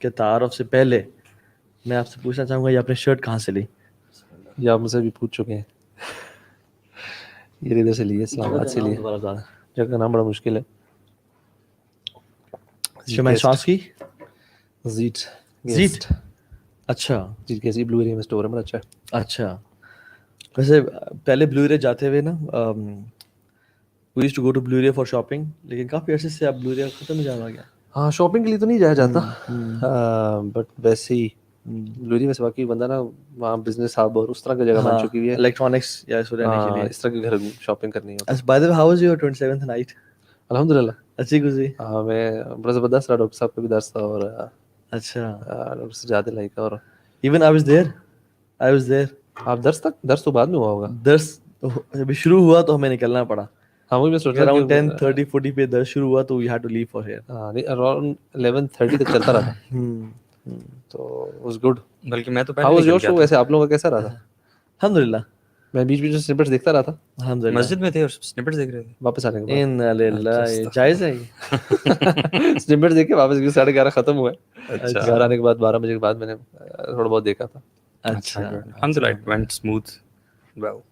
کے تعارف سے پہلے میں آپ سے پوچھنا چاہوں گا یہ آپ نے شرٹ کہاں سے لی؟ یہ آپ مجھ سے بھی پوچھ چکے ہیں. یہ ادھر سے لیے اسلام آباد سے لیے. جگہ کا نام بڑا مشکل ہے. شماشانسکی زیٹ زیٹ. اچھا جیٹ کیسی بلو ایریا میں اسٹور ہے, بڑا اچھا ہے. اچھا. ویسے پہلے بلو ایریا جاتے ہوئے نا we used to go to Blue Area for shopping, لیکن کافی عرصے سے اب Blue Area ختم ہی جانا ہو گیا. ہاں شاپنگ کے لیے تو نہیں جایا جاتا, بٹ ویسے ہی بلو ایریا میں واقعی بندہ نا وہاں بزنس ہب اور اس طرح کی جگہ بن چکی ہوئی ہے, الیکٹرانکس یا اس رہنے کے لیے. اس طرح کے گھر شاپنگ کرنی ہوتی ہے. By the way, how was your 27th night? الحمد للہ اچھی گزری. ہاں میں بڑا زبردست رہا, ڈاکٹر صاحب کا بھی درس تھا اور اچھا ڈاکٹر سے زیادہ لائک. اور even I was there. آپ درس تو بعد میں ہوا ہوگا. درس جب شروع ہوا تو ہمیں نکلنا پڑا. ہاں وہی میں سوچ رہا around 10:30-40 پہ درس شروع ہوا تو we had to leave for here. ہاں نہیں اراؤنڈ 11:30 تک چلتا رہا تھا, تو واز گڈ. بلکہ میں تو ہاؤ واز یور شو, ویسے آپ لوگوں کا کیسا رہا تھا؟ الحمدللہ میں بیچ بیچ میں سنپٹس دیکھتا رہا تھا. الحمدللہ مسجد میں تھے اور سنپٹس دیکھ رہے تھے. واپس آنے کے بعد ان للہ جائز ہے. سنپٹس دیکھ کے واپس 11:30 ختم ہوا ہے. اچھا گھر آنے کے بعد 12 بجے کے بعد میں نے تھوڑا بہت دیکھا تھا. اچھا الحمدللہ اٹ وینٹ اسموتھ.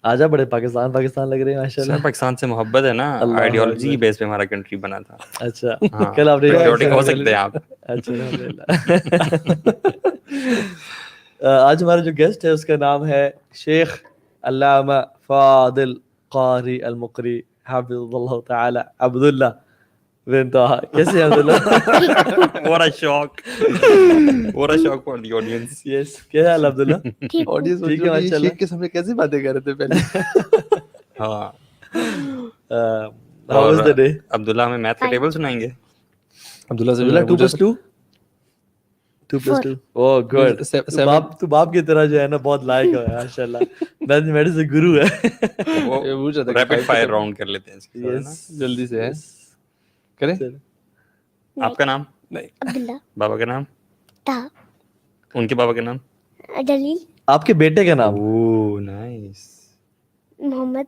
آجا بڑے پاکستان لگ رہے ہیں ماشاء اللہ. پاکستان سے محبت ہے نا, آئیڈیالوجی کی بیس پہ ہمارا کنٹری بنا تھا. اچھا کل آپ نے پیٹریوٹک ہو سکتے ہیں آپ. اچھا الحمدللہ. آج ہمارا جو گیسٹ ہے اس کا نام ہے شیخ علامہ فاضل قاری المقری حفظ اللہ تعالی عبداللہ بن طه. کیسے ہیں عبداللہ؟ What a shock. What a shock for the audience. یس کیا حال عبداللہ؟ آڈینس ٹھیک ہے ماشاء اللہ. شیخ کے سامنے کیسی باتیں کر رہے تھے پہلے. ہاں How was the day? عبداللہ ہمیں میتھ کا ٹیبل سنائیں گے. عبداللہ سے 2+2 2+2 Oh good. تو باپ کی طرح جو ہے نا بہت لائق ہے ماشاء اللہ. میتھمیٹکس سے گرو ہے. ریپڈ فائر راؤنڈ کر لیتے ہیں. یس جلدی سے کریں. آپ کا نام؟ عبداللہ. بابا کا نام؟ طه. ان کے بابا کا نام؟ جلیل. آپ کے بیٹے کا نام؟ اوہ نائس. محمد.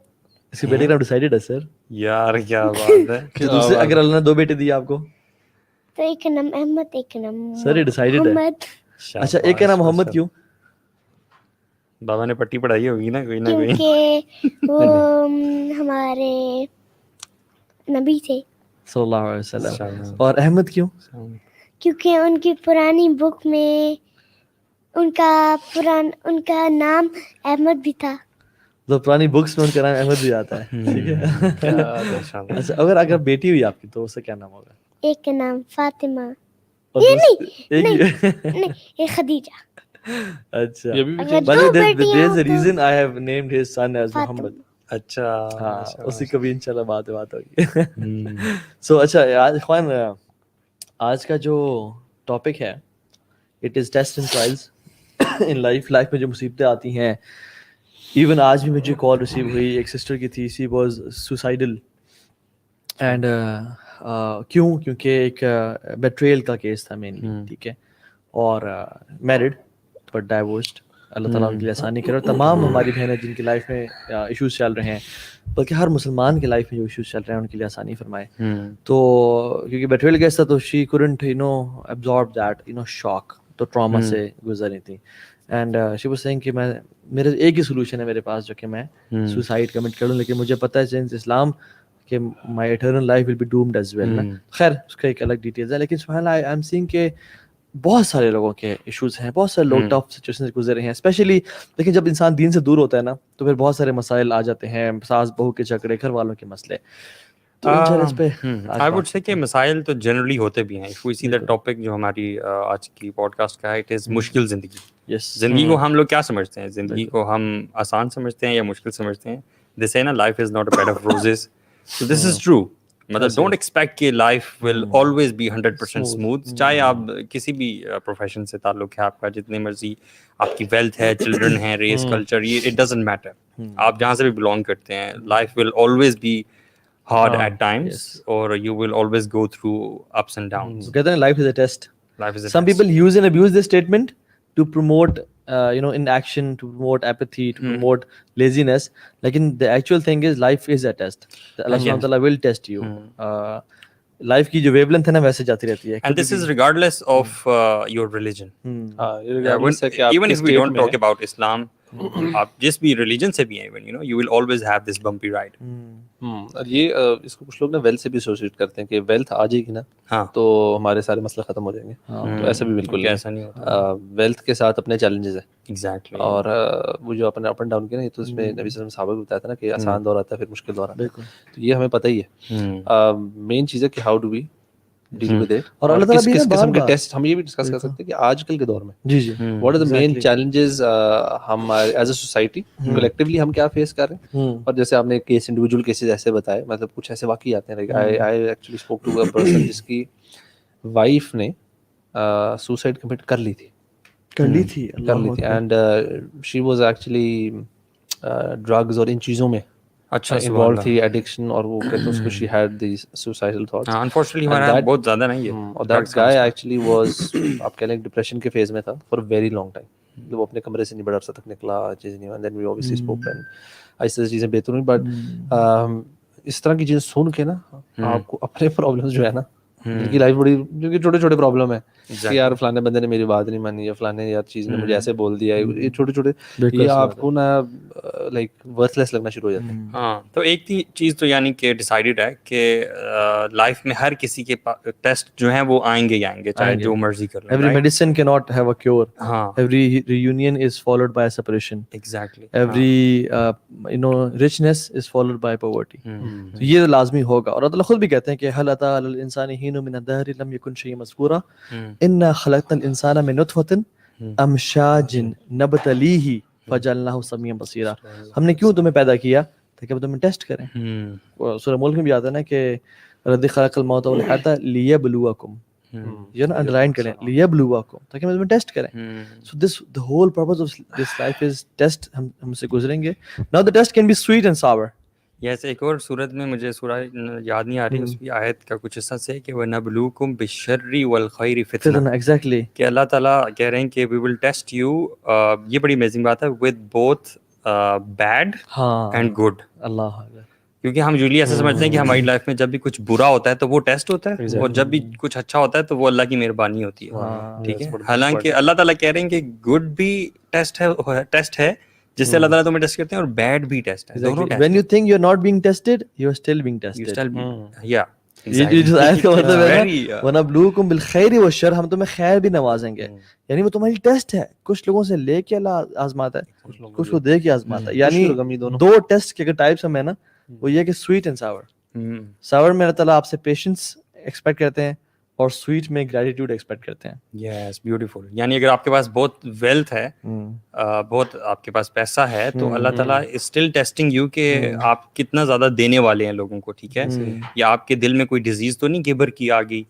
اس کے بیٹے کا نام ڈیسائیڈڈ ہے سر. یار کیا بات ہے. دوسرے اگر اللہ نے 2 بیٹے دیے آپ کو تو ایک کا نام احمد, ایک کا نام سر یہ ڈیسائیڈڈ ہے. محمد. اچھا ایک کا نام محمد کیوں؟ بابا نے پٹی پڑھائی ہوگی نا کوئی نہ کوئی. کیونکہ وہ ہمارے نبی تھے صلی اللہ علیہ وسلم. اور احمد کیوں؟ کیونکہ ان کی پرانی بک میں ان کا نام احمد بھی تھا. تو پرانی بکس میں ان کا نام احمد بھی آتا ہے. ٹھیک ہے. اچھا اگر بیٹی ہوئی آپ کی تو اس کا کیا نام ہوگا؟ ایک کا نام فاطمہ. نہیں ایک خدیجہ. اچھا اگر 2 بیٹیاں there's a reason I have named his son as Muhammad. اچھا ہاں اسی کبھی انشاءاللہ بات ہوگی. سو اچھا اخوان آج کا جو ٹاپک ہے it is test and trials in life میں جو مصیبتیں آتی ہیں. ایون آج بھی مجھے کال ریسیو ہوئی ایک سسٹر کی تھی, سی واز سوسائڈل. اینڈ کیونکہ ایک بیٹریل کا کیس تھا مینلی. ٹھیک ہے. اور میرڈ بٹ ڈائیورسڈ. اللہ تعالیٰ ان کے لیے آسانی کرے. اور تمام ہماری بہنیں جن کی لائف میں ایشوز چل رہے ہیں, بلکہ ہر مسلمان کی لائف میں جو ایشوز چل رہے ہیں ان کے لیے آسانی فرمائے. تو کیونکہ بیٹریل کیس تھا تو شی couldn't absorb that شاک, تو ٹراما سے گزر رہی تھی. اینڈ شی واز سیئنگ کہ میرے ایک ہی سولوشن ہے میرے پاس جو کہ میں سوسائڈ کمٹ کر لوں, لیکن مجھے پتہ ہے سنس اسلام کہ my eternal life will be doomed as well. خیر اس کا ایک الگ ڈیٹیلز ہے, لیکن سبحان اللہ آئی ایم سینگ کہ بہت سارے لوگوں کے ایشوز ہیں, بہت سارے لوگ ٹف سچویشن سے گزر رہے ہیں اسپیشلی. لیکن جب انسان دین سے دور ہوتا ہے نا تو پھر بہت سارے مسائل آ جاتے ہیں, ساس بہو کے جھگڑے, گھر والوں کے مسئلے. تو اس پہ آئی وڈ سے کہ مسائل تو جنرلی ہوتے بھی ہیں. If we C the topic جو ہماری آج کی پوڈ کاسٹ کا ہے, اٹ از مشکل زندگی. زندگی کو ہم لوگ کیا سمجھتے ہیں؟ زندگی کو ہم آسان سمجھتے ہیں یا مشکل سمجھتے ہیں؟ دے سے نا life is not a bed of roses. So this is true. مطلب ڈونٹ ایکسپیکٹ کہ life will always be 100% smooth. چاہے آپ کسی بھی پروفیشن سے تعلق ہے آپ کا, جتنے مرضی آپ کی ویلتھ ہے, چلڈرن ہیں, ریس, کلچر, یہ اٹ ڈزنٹ میٹر. آپ جہاں سے بھی بلانگ کرتے ہیں, life will always be hard at times or you will always go through ups and downs. کہتے ہیں life is a test. Life is a Some test. people use and abuse this statement to promote inaction, to promote apathy, to promote laziness. Lekin the actual thing is life is a test. Allah subhanahu wa ta'ala will test you. Life کی جو wave length ہے نا ویسے جاتی رہتی ہے. And this is regardless of your religion. Even if we don't talk about Islam, آپ جس بھی ریلیجن سے بھی ہیں even, you know, you will always have this bumpy ride. اور یہ اس کو کچھ لوگ نا ویلتھ سے بھی ایسوسیٹ کرتے ہیں کہ ویلتھ آ جائے گی نا تو ہمارے سارے مسئلے ختم ہو جائیں گے. تو ایسا بھی بالکل نہیں, ایسا نہیں ہوتا. ویلتھ کے ساتھ اپنے چیلنجز ہیں. ایگزیکٹلی. اور وہ جو اپنے اپ اینڈ ڈاؤن کے نا, یہ تو اس میں نبی صلی اللہ علیہ وسلم صحابہ بھی بتایا تھا نا کہ آسان دور آتا ہے پھر مشکل دور آتا ہے. تو یہ ہمیں پتہ ہی ہے. مین چیز ہے کہ how do we deal with it. اور اللہ تعالیٰ کس قسم کے ٹیسٹ, ہم یہ بھی ڈسکس کر سکتے ہیں کہ آج کل کے دور میں جی جی what are the main challenges ہم ایز اے سوسائٹی کلیکٹیولی ہم کیا فیس کر رہے ہیں. اور جیسے آپ نے کیس انڈیویجول کیسز ایسے بتائے, مطلب کچھ ایسے واقعی آتے ہیں. I actually spoke to a person جس کی وائف نے سوسائڈ کمٹ کر لی تھی and she was actually drugs اور ان چیزوں میں اچھا انوالو تھی, ایڈکشن, اور وہ کہتے ہیں اس کو she had the suicidal thoughts. Unfortunately ہمارا بہت زیادہ نہیں ہے. اور دیٹ گائے ایکچولی واز, آپ کہہ لیں ڈپریشن کے فیز میں تھا فار ویری لانگ ٹائم. وہ اپنے کمرے سے نہیں بڑا عرصہ تک نکلا, چیز نہیں. دین وی اوبویسلی اسپوک اینڈ ایسی چیزیں بہتر ہوئی. بٹ اس طرح کی چیزیں سن کے نا آپ کو اپنے پرابلمس جو ہے نا, ان کی لائف بڑی, جو چھوٹے چھوٹے پرابلم ہے کہ یار فلانے بندے نے میری بات نہیں مانی, یا فلانے یار چیز نے مجھے ایسے بول دیا, یہ چھوٹے چھوٹے یہ آپ کو نا لائک ورتھ لیس لگنا شروع ہو جاتے ہیں. ہاں, تو ایک چیز تو یعنی کہ ڈیسائیڈڈ ہے کہ لائف میں ہر کسی کے ٹیسٹ جو ہیں وہ آئیں گے ہی آئیں گے, چاہے جو مرضی کر لیں. Every medicine cannot have a cure. ہاں, Every reunion is followed by a separation. exactly. Every richness is followed by poverty. تو یہ لازمی ہوگا. اور اللہ تعالیٰ خود بھی کہتے ہیں کہ هل أتى على الإنسان حين من الدهر لم يكن شيئا مذكورا إنا خلقنا الإنسان من نطفة أمشاج نبتليه فجعلناه سميعا بصيرا. ہم نے کیوں تمہیں پیدا کیا تاکہ ہم تمہیں ٹیسٹ کریں. سورہ ملک میں بھی آتا ہے نا کہ الذی خلق الموت والحیاۃ لیبلوکم, یہ نا انڈرلائن کریں, لیبلوکم, تاکہ ہم تمہیں ٹیسٹ کریں. سو دس the whole purpose of this life is test. ہم سے گزریں گے. Now the test can be sweet and sour. یس, ایک اور صورت میں مجھے سورہ یاد نہیں آ رہی, اس کی آیت کا کچھ حصہ سے کہ وَنَبْلُوكُمْ بِالشَّرِّ وَالْخَيْرِ فِتْنَةً. Exactly. کہ اللہ تعالیٰ کہہ رہے ہیں کہ we will test you, یہ بڑی امیزنگ بات ہے, with both bad and good. اللہ, کیونکہ ہم یوزلی ایسا سمجھتے ہیں کہ ہماری لائف میں جب بھی کچھ برا ہوتا ہے تو وہ ٹیسٹ ہوتا ہے, اور جب بھی کچھ اچھا ہوتا ہے تو وہ اللہ کی مہربانی ہوتی ہے. ٹھیک ہے, حالانکہ اللہ تعالیٰ کہہ رہے ہیں کہ گڈ بھی ٹیسٹ ہے جس سے اللہ تعالیٰ تمہیں ٹیسٹ کرتے ہیں, اور بیڈ بھی ٹیسٹ ہے. when you think you're not being tested, you're still being tested. Yeah. یہ جو آیت کا مطلب ہے نا وَنَبْلُوكُمْ بِالْخَيْرِ وَالشَّرِّ, ہم تمہیں خیر بھی نوازیں گے. یعنی وہ تمہاری ٹیسٹ ہے. کچھ لوگوں سے لے کے اللہ آزماتا ہے, کچھ کو دے کے آزماتا ہے. یعنی دو ٹیسٹ کے اگر ٹائپس ہم ہیں نا, وہ یہ کہ سویٹ اینڈ ساور. ساور میں اللہ تعالیٰ آپ سے پیشنس ایکسپیکٹ کرتے ہیں, اور سویٹ میں گریٹیٹیوڈ ایکسپیکٹ کرتے ہیں. یس, بیوٹیفل. یعنی اگر آپ کے پاس بہت ویلتھ ہے, بہت آپ کے پاس پیسہ ہے, تو اللہ تعالیٰ از اسٹل ٹیسٹنگ یو کہ آپ کتنا زیادہ دینے والے ہیں لوگوں کو. ٹھیک ہے, یا آپ کے دل میں کوئی ڈیزیز تو نہیں کبر کی آ گئی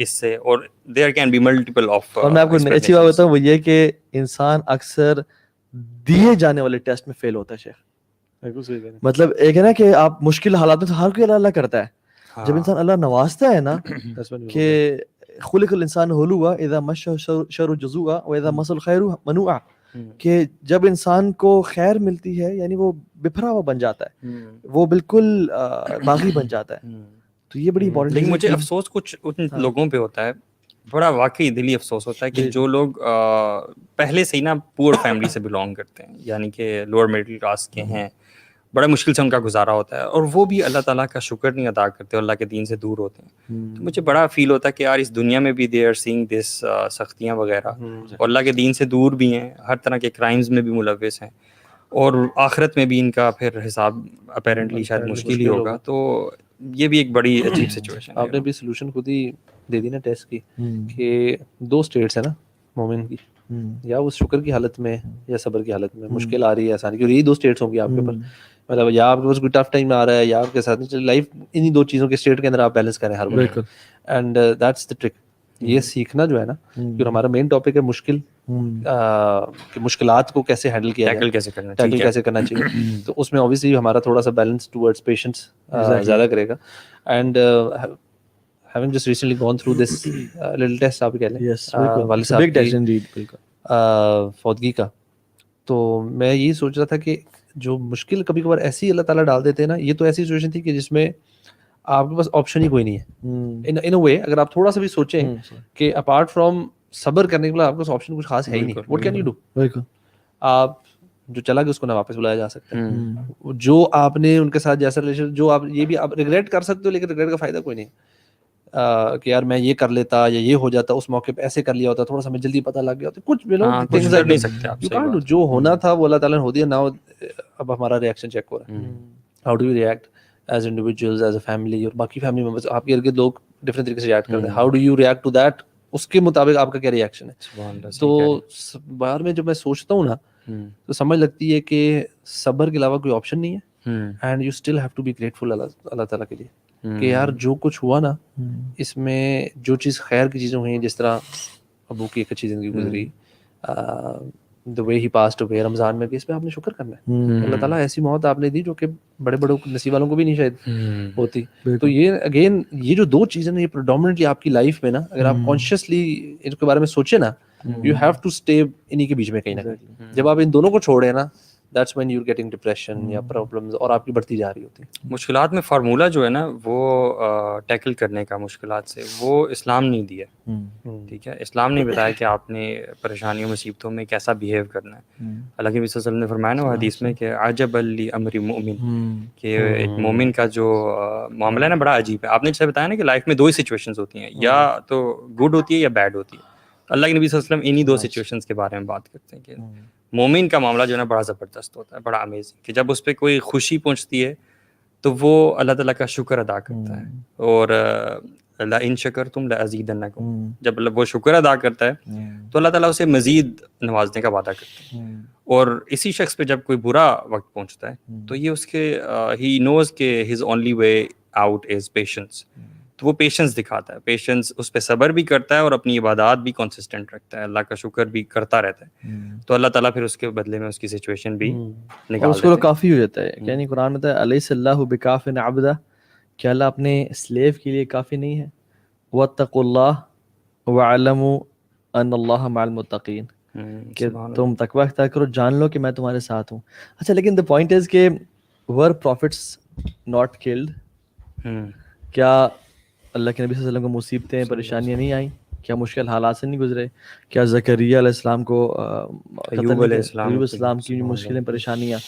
اس سے, اور there can be multiple of. اور میں آپ کو اچھی بات بتاؤں, وہ یہ کہ انسان اکثر دیے جانے والے ٹیسٹ میں فیل ہوتا ہے. شیخ مطلب ایک ہے نا کہ آپ مشکل حالات میں تو ہر کوئی اللہ اللہ کرتا ہے. جب انسان اللہ نوازتا ہے نا کہ خلق الانسان ہلوعا اذا مس الشر جزوعا واذا مس الخير منوعا, کہ جب انسان کو خیر ملتی ہے یعنی وہ بپھرا ہوا بن جاتا ہے, وہ بالکل باغی بن جاتا ہے. تو یہ بڑی امپورٹنٹ. لیکن مجھے افسوس کچھ ان لوگوں پہ ہوتا ہے, بڑا واقعی دلی افسوس ہوتا ہے کہ جو لوگ پہلے سے ہی نا پور فیملی سے بلانگ کرتے ہیں, یعنی کہ لوور مڈل کلاس کے ہیں, بڑا مشکل سے ان کا گزارا ہوتا ہے, اور وہ بھی اللہ تعالیٰ کا شکر نہیں ادا کرتے, اللہ کے دین سے دور ہوتے ہیں. تو مجھے بڑا فیل ہوتا ہے کہ یار اس دنیا میں بھی دے آر سینگ دس سختیاں وغیرہ, اور اللہ کے دین سے دور بھی ہیں, ہر طرح کے کرائمز میں بھی ملوث ہیں, اور آخرت میں بھی ان کا پھر حساب اپیرنٹلی شاید مشکل ہی ہوگا. تو یہ بھی ایک بڑی عجیب سچویشن ہے. آپ نے بھی سولوشن خود ہی دے دی نا ٹیسٹ کی, کہ دو اسٹیٹس ہیں نا مومن کی, یا وہ شکر کی حالت میں یا صبر کی حالت میں, مشکل آ رہی ہے آسانی کی, اور یہی دو اسٹیٹس ہوں گی آپ کے اوپر. مطلب یا آپ کے پاس کوئی ٹف ٹائم آ رہا ہے, یا آپ کے ساتھ نہیں چل لائف, انہی دو چیزوں کے اسٹیٹ کے اندر آپ بیلنس کریں ہر وقت. And that's the trick. یہ سیکھنا جو ہے نا, کیونکہ ہمارا مین ٹاپک ہے مشکل, کہ مشکلات کو کیسے ہینڈل کیا جائے, ٹیکل کیسے کرنا چاہیے. تو اس میں اوبیسلی ہمارا تھوڑا سا بیلنس ٹورڈس پیشنس زیادہ کرے گا. And having just recently gone through this little test آپ کہہ لیں, والد صاحب کی فوتگی کا, تو میں یہی سوچ رہا تھا کہ جو مشکل کبھی کبھار ایسی اللہ تعالیٰ ڈال دیتے ہیں نا, یہ تو ایسی سچویشن تھی کہ جس میں آپ کے پاس آپشن ہی کوئی نہیں ہے ان اے وے. اگر آپ تھوڑا سا بھی سوچیں کہ اپارٹ فرام صبر کرنے کے بعد آپ کے پاس آپشن کچھ خاص ہے ہی نہیں. What can you do? آپ جو چلا گیا اس کو نہ واپس بلایا جا سکتا ہے. جو آپ نے ان کے ساتھ جیسا ریلیشن, جو آپ یہ بھی آپ ریگریٹ کر سکتے ہو, لیکن ریگریٹ کا فائدہ کوئی نہیں کہ یار میں یہ کر لیتا یا یہ ہو جاتا, اس موقع پہ ایسے کر لیا ہوتا, تھوڑا سا میں جلدی پتہ لگ گیا ہوتا, کچھ بھی نہیں سکتے آپ. جو ہونا تھا وہ اللہ تعالیٰ نے ہو دیا. ناؤ اب ہمارا ریئیکشن چیک ہو رہا ہے. How do you react as individuals, as a family, اور باقی فیملی ممبرس آپ کے ارد لوگ ڈفرینٹ طریقے سے ریئیکٹ کرتے ہیں. How do you react to that, اس کے مطابق آپ کا کیا ریئیکشن ہے. تو باہر میں جب میں سوچتا ہوں نا تو سمجھ لگتی ہے کہ صبر کے علاوہ کوئی آپشن نہیں ہے. And you still have to be grateful اللہ تعالیٰ کے لیے کہ یار جو کچھ ہوا نا اس میں جو چیز خیر کی چیزیں ہوئی, جس طرح ابو کی ایک اچھی زندگی گزری, the way he passed away رمضان میں بھی, اس پہ آپ نے شکر کرنا ہے. اللہ تعالیٰ ایسی موت آپ نے دی جو کہ بڑے بڑے نصیب والوں کو بھی نہیں شاید ہوتی. تو یہ اگین یہ جو دو چیزیں نا یہ پریڈومنٹلی آپ کی لائف میں نا اگر آپ کانشیسلی ان کے بارے میں سوچیں نا, یو ہیو ٹو اسٹے انہی کے بیچ میں کہیں نہ کہیں. جب آپ ان دونوں کو چھوڑیں نا, that's when you're getting depression یا problems, اور آپ کی بڑھتی جا رہی ہوتی ہے. مشکلات میں فارمولہ جو ہے نا وہ ٹیکل کرنے کا مشکلات سے, وہ اسلام نہیں دیا. ٹھیک ہے, اسلام نے بتایا کہ آپ نے پریشانیوں مصیبتوں میں کیسا بیہیو کرنا ہے. اللہ کے نبی صلی اللہ علیہ وسلم نے فرمایا نا حدیث میں کہ عجب لامر مومن, کہ ایک مومن کا جو معاملہ ہے نا بڑا عجیب ہے. آپ نے جیسے بتایا نا کہ لائف میں دو ہی سچویشنز ہوتی ہیں, یا تو گڈ ہوتی ہے یا بیڈ ہوتی ہے. اللہ کے نبی صلی اللہ علیہ وسلم انہی دو سچویشنز کے بارے میں بات کرتے ہیں کہ مومن کا معاملہ جو ہے نا بڑا زبردست ہوتا ہے, بڑا امیزنگ, کہ جب اس پہ کوئی خوشی پہنچتی ہے تو وہ اللہ تعالیٰ کا شکر ادا کرتا ہے. اور لئن شکرتم لأزیدنکم, جب وہ شکر ادا کرتا ہے تو اللہ تعالیٰ اسے مزید نوازنے کا وعدہ کرتا ہے. اور اسی شخص پہ جب کوئی برا وقت پہنچتا ہے تو یہ اس کے ہی نوز کہ his only way out is patience, تو وہ پیشنس دکھاتا ہے. پیشنس, اس پہ صبر بھی کرتا ہے اور اپنی عبادات بھی کنسسٹنٹ رکھتا ہے, اللہ کا شکر بھی کرتا رہتا ہے. تو اللہ تعالیٰ پھر اس کے بدلے میں اس کی سچویشن بھی نکال اس کو کافی ہو جاتا ہے. یعنی قرآن میں الیس اللہ بکاف عبدہ, کہ اللہ اپنے سلیو کے لیے کافی نہیں ہے. واتقوا اللہ واعلموا ان اللہ مع المتقین, کہ تم تقوی اختیار کرو, جان لو کہ میں تمہارے ساتھ ہوں. اچھا, لیکن دا پوائنٹ از کہ ور پروفٹس ناٹ کلڈ؟ کیا اللہ کے نبی صلی اللہ علیہ وسلم کو مصیبتیں پریشانیاں نہیں آئیں؟ کیا مشکل حالات سے نہیں گزرے؟ کیا زکریا علیہ السلام کو, ایوب علیہ السلام کی مشکلیں پریشانیاں,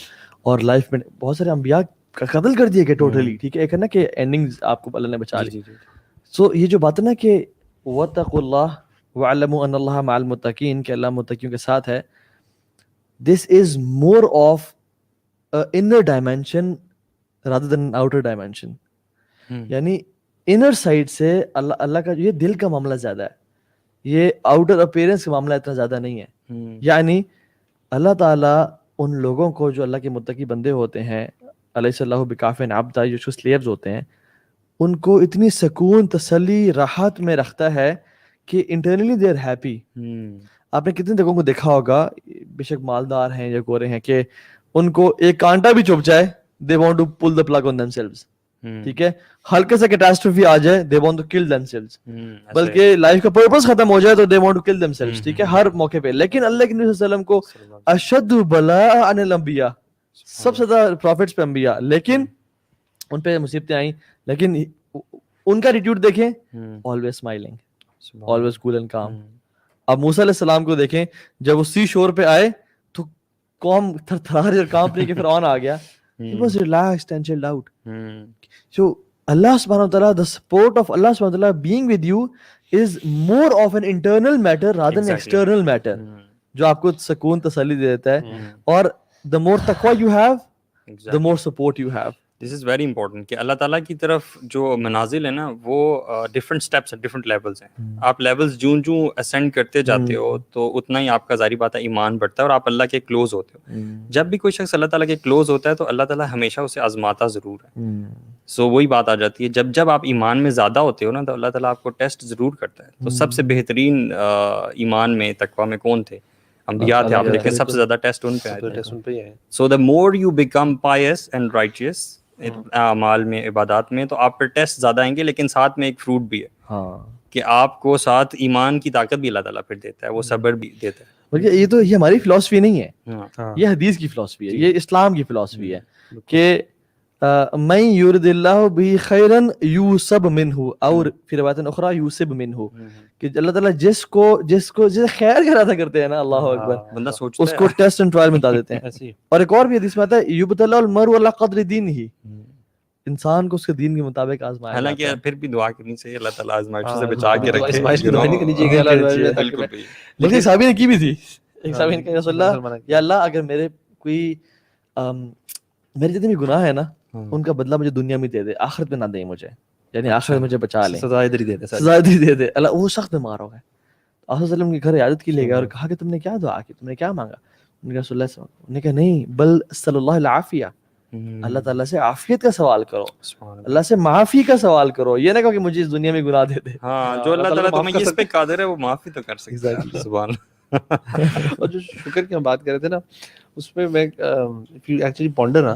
اور لائف میں بہت سارے انبیاء کا قتل کر دیا گیا ٹوٹلی. ٹھیک ہے, ایک ہے نا کہ اینڈنگز آپ کو اللہ نے بچا لی. سو یہ جو بات ہے نا کہ واتقوا اللہ وعلموا ان اللہ مع المتقین, کہ اللہ متقیوں کے ساتھ ہے, this is more of inner dimension rather than outer dimension. یعنی انر سائڈ سے اللہ کا یہ دل کا معاملہ زیادہ ہے, یہ آؤٹر اپیرنس کا معاملہ اتنا زیادہ نہیں ہے. یعنی اللہ تعالیٰ ان لوگوں کو جو اللہ کے متقی بندے ہوتے ہیں, علیہ اللہ بکاف عبدہ, جو سلیوز ہوتے ہیں, ان کو اتنی سکون, تسلی, راحت میں رکھتا ہے کہ انٹرنلی دے آر ہیپی. آپ نے کتنے جگہوں کو دیکھا ہوگا, بے شک مالدار ہیں یا گورے ہیں, کہ ان کو ایک کانٹا بھی چبھ جائے they want to pull the plug on themselves. ٹھیک ہے, ہلکا سا کیٹاسٹروفی آ جائے they want to kill themselves, بلکہ لائف کا پرپس ختم ہو جائے تو they want to kill themselves. ٹھیک ہے, ہر موقع پہ. لیکن اللہ کے نبی صلی اللہ علیہ وسلم کو اشد بلاء عن الانبیاء, سب سے زیادہ پروفٹس پہ انبیاء, لیکن ان پہ مصیبتیں آئیں, لیکن ان کا ایٹیٹیوڈ دیکھیں, always smiling, always cool and calm. اب موسیٰ علیہ السلام کو دیکھیں, جب وہ سی شور پہ آئے تو قوم تھر تھرا رہی اور کانپ رہی کہ فرعون آ گیا. He was relaxed and chilled out. So Allah subhanahu wa ta'ala, the support of Allah subhanahu wa ta'ala being with you is more of an internal matter rather than external matter, جو آپ کو سکون تسلی دے دیتا ہے. اور the more taqwa you have, the more support you have. This is very important کہ اللہ تعالیٰ کی طرف جو منازل ہے نا وہ ڈفرینٹ اسٹیپس ہیں, ڈفرینٹ لیولس ہیں. آپ لیولس جوں اسینڈ کرتے جاتے ہو تو اتنا ہی آپ کا ظاہری بات ہے ایمان بڑھتا ہے اور آپ اللہ کے کلوز ہوتے ہو. جب بھی کوئی شخص اللہ تعالیٰ کے کلوز ہوتا ہے تو اللہ تعالیٰ ہمیشہ اسے آزماتا ضرور ہے. سو وہی بات آ جاتی ہے, جب آپ ایمان میں زیادہ ہوتے ہو نا تو اللہ تعالیٰ آپ کو ٹیسٹ ضرور کرتا ہے. تو سب سے بہترین ایمان میں تقویٰ میں کون تھے؟ انبیاء تھے. آپ دیکھیں سب سے زیادہ ٹیسٹ ان پہ آئے. So the more you become pious and righteous اعمال میں, عبادات میں, تو آپ پر ٹیسٹ زیادہ آئیں گے, لیکن ساتھ میں ایک فروٹ بھی ہے کہ آپ کو ساتھ ایمان کی طاقت بھی اللہ تعالیٰ پھر دیتا ہے, وہ صبر بھی دیتا ہے. بلکہ یہ تو یہ ہماری فلاسفی نہیں ہے, یہ حدیث کی فلاسفی ہے, یہ اسلام کی فلاسفی ہے کہ من یرد اللہ بھی خیرن یوسب منہ, اور پھر روایت اخری یوسب منہ, کہ اللہ تعالیٰ جس کو جسے خیر کا ارادہ کرتے ہیں نا, اللہ اکبر, بندہ سوچتا اس کو ٹیسٹ اینڈ ٹرائل میں ڈال دیتے ہیں. ایسی اور ایک اور بھی حدیث میں آتا ہے یبتلی المرء علی قدر دینہ, انسان کو اس کے دین کے مطابق آزمایا جاتا حالانکہ ہے. پھر بھی دعا کرنی چاہیے اللہ تعالیٰ آزمائشوں سے بچا کے رکھے. آزمائش کی دعا نہیں کرنی چاہیے کہ اللہ بالکل بھی. لیکن صحابی نے کی بھی تھی. ایک صحابی نے کہا رسول اللہ, یا اللہ اگر میرے کوئی میرے جتنے بھی گناہ ہے نا ان کا بدلہ مجھے دنیا میں دے دے, آخرت میں نہ دے مجھے, یعنی آخرت میں مجھے بچا لے, سزا ادھر ہی دے دے, سزا ادھر ہی دے دے. اللہ وہ سخت بیمار ہو گئے, آپ صلی اللہ علیہ وسلم کے گھر عیادت کی لے گئے اور کہا کہ تم نے کیا دعا کی, تم نے کیا مانگا؟ ان کا رسول اللہ نے کہا نہیں, بل صلی اللہ العافیہ, اللہ تعالیٰ سے عافیت کا سوال کرو, اللہ سے معافی کا سوال کرو, یہ نہ کہو کہ مجھے اس دنیا میں گناہ دے دے. ہاں, جو اللہ تعالیٰ تمہیں اس پہ قادر ہے وہ معافی تو کر سکتا ہے. سبحان اللہ. اور جو شکر کی ہم بات کر رہے تھے نا, اس میں میں ایکچولی پونڈر نا,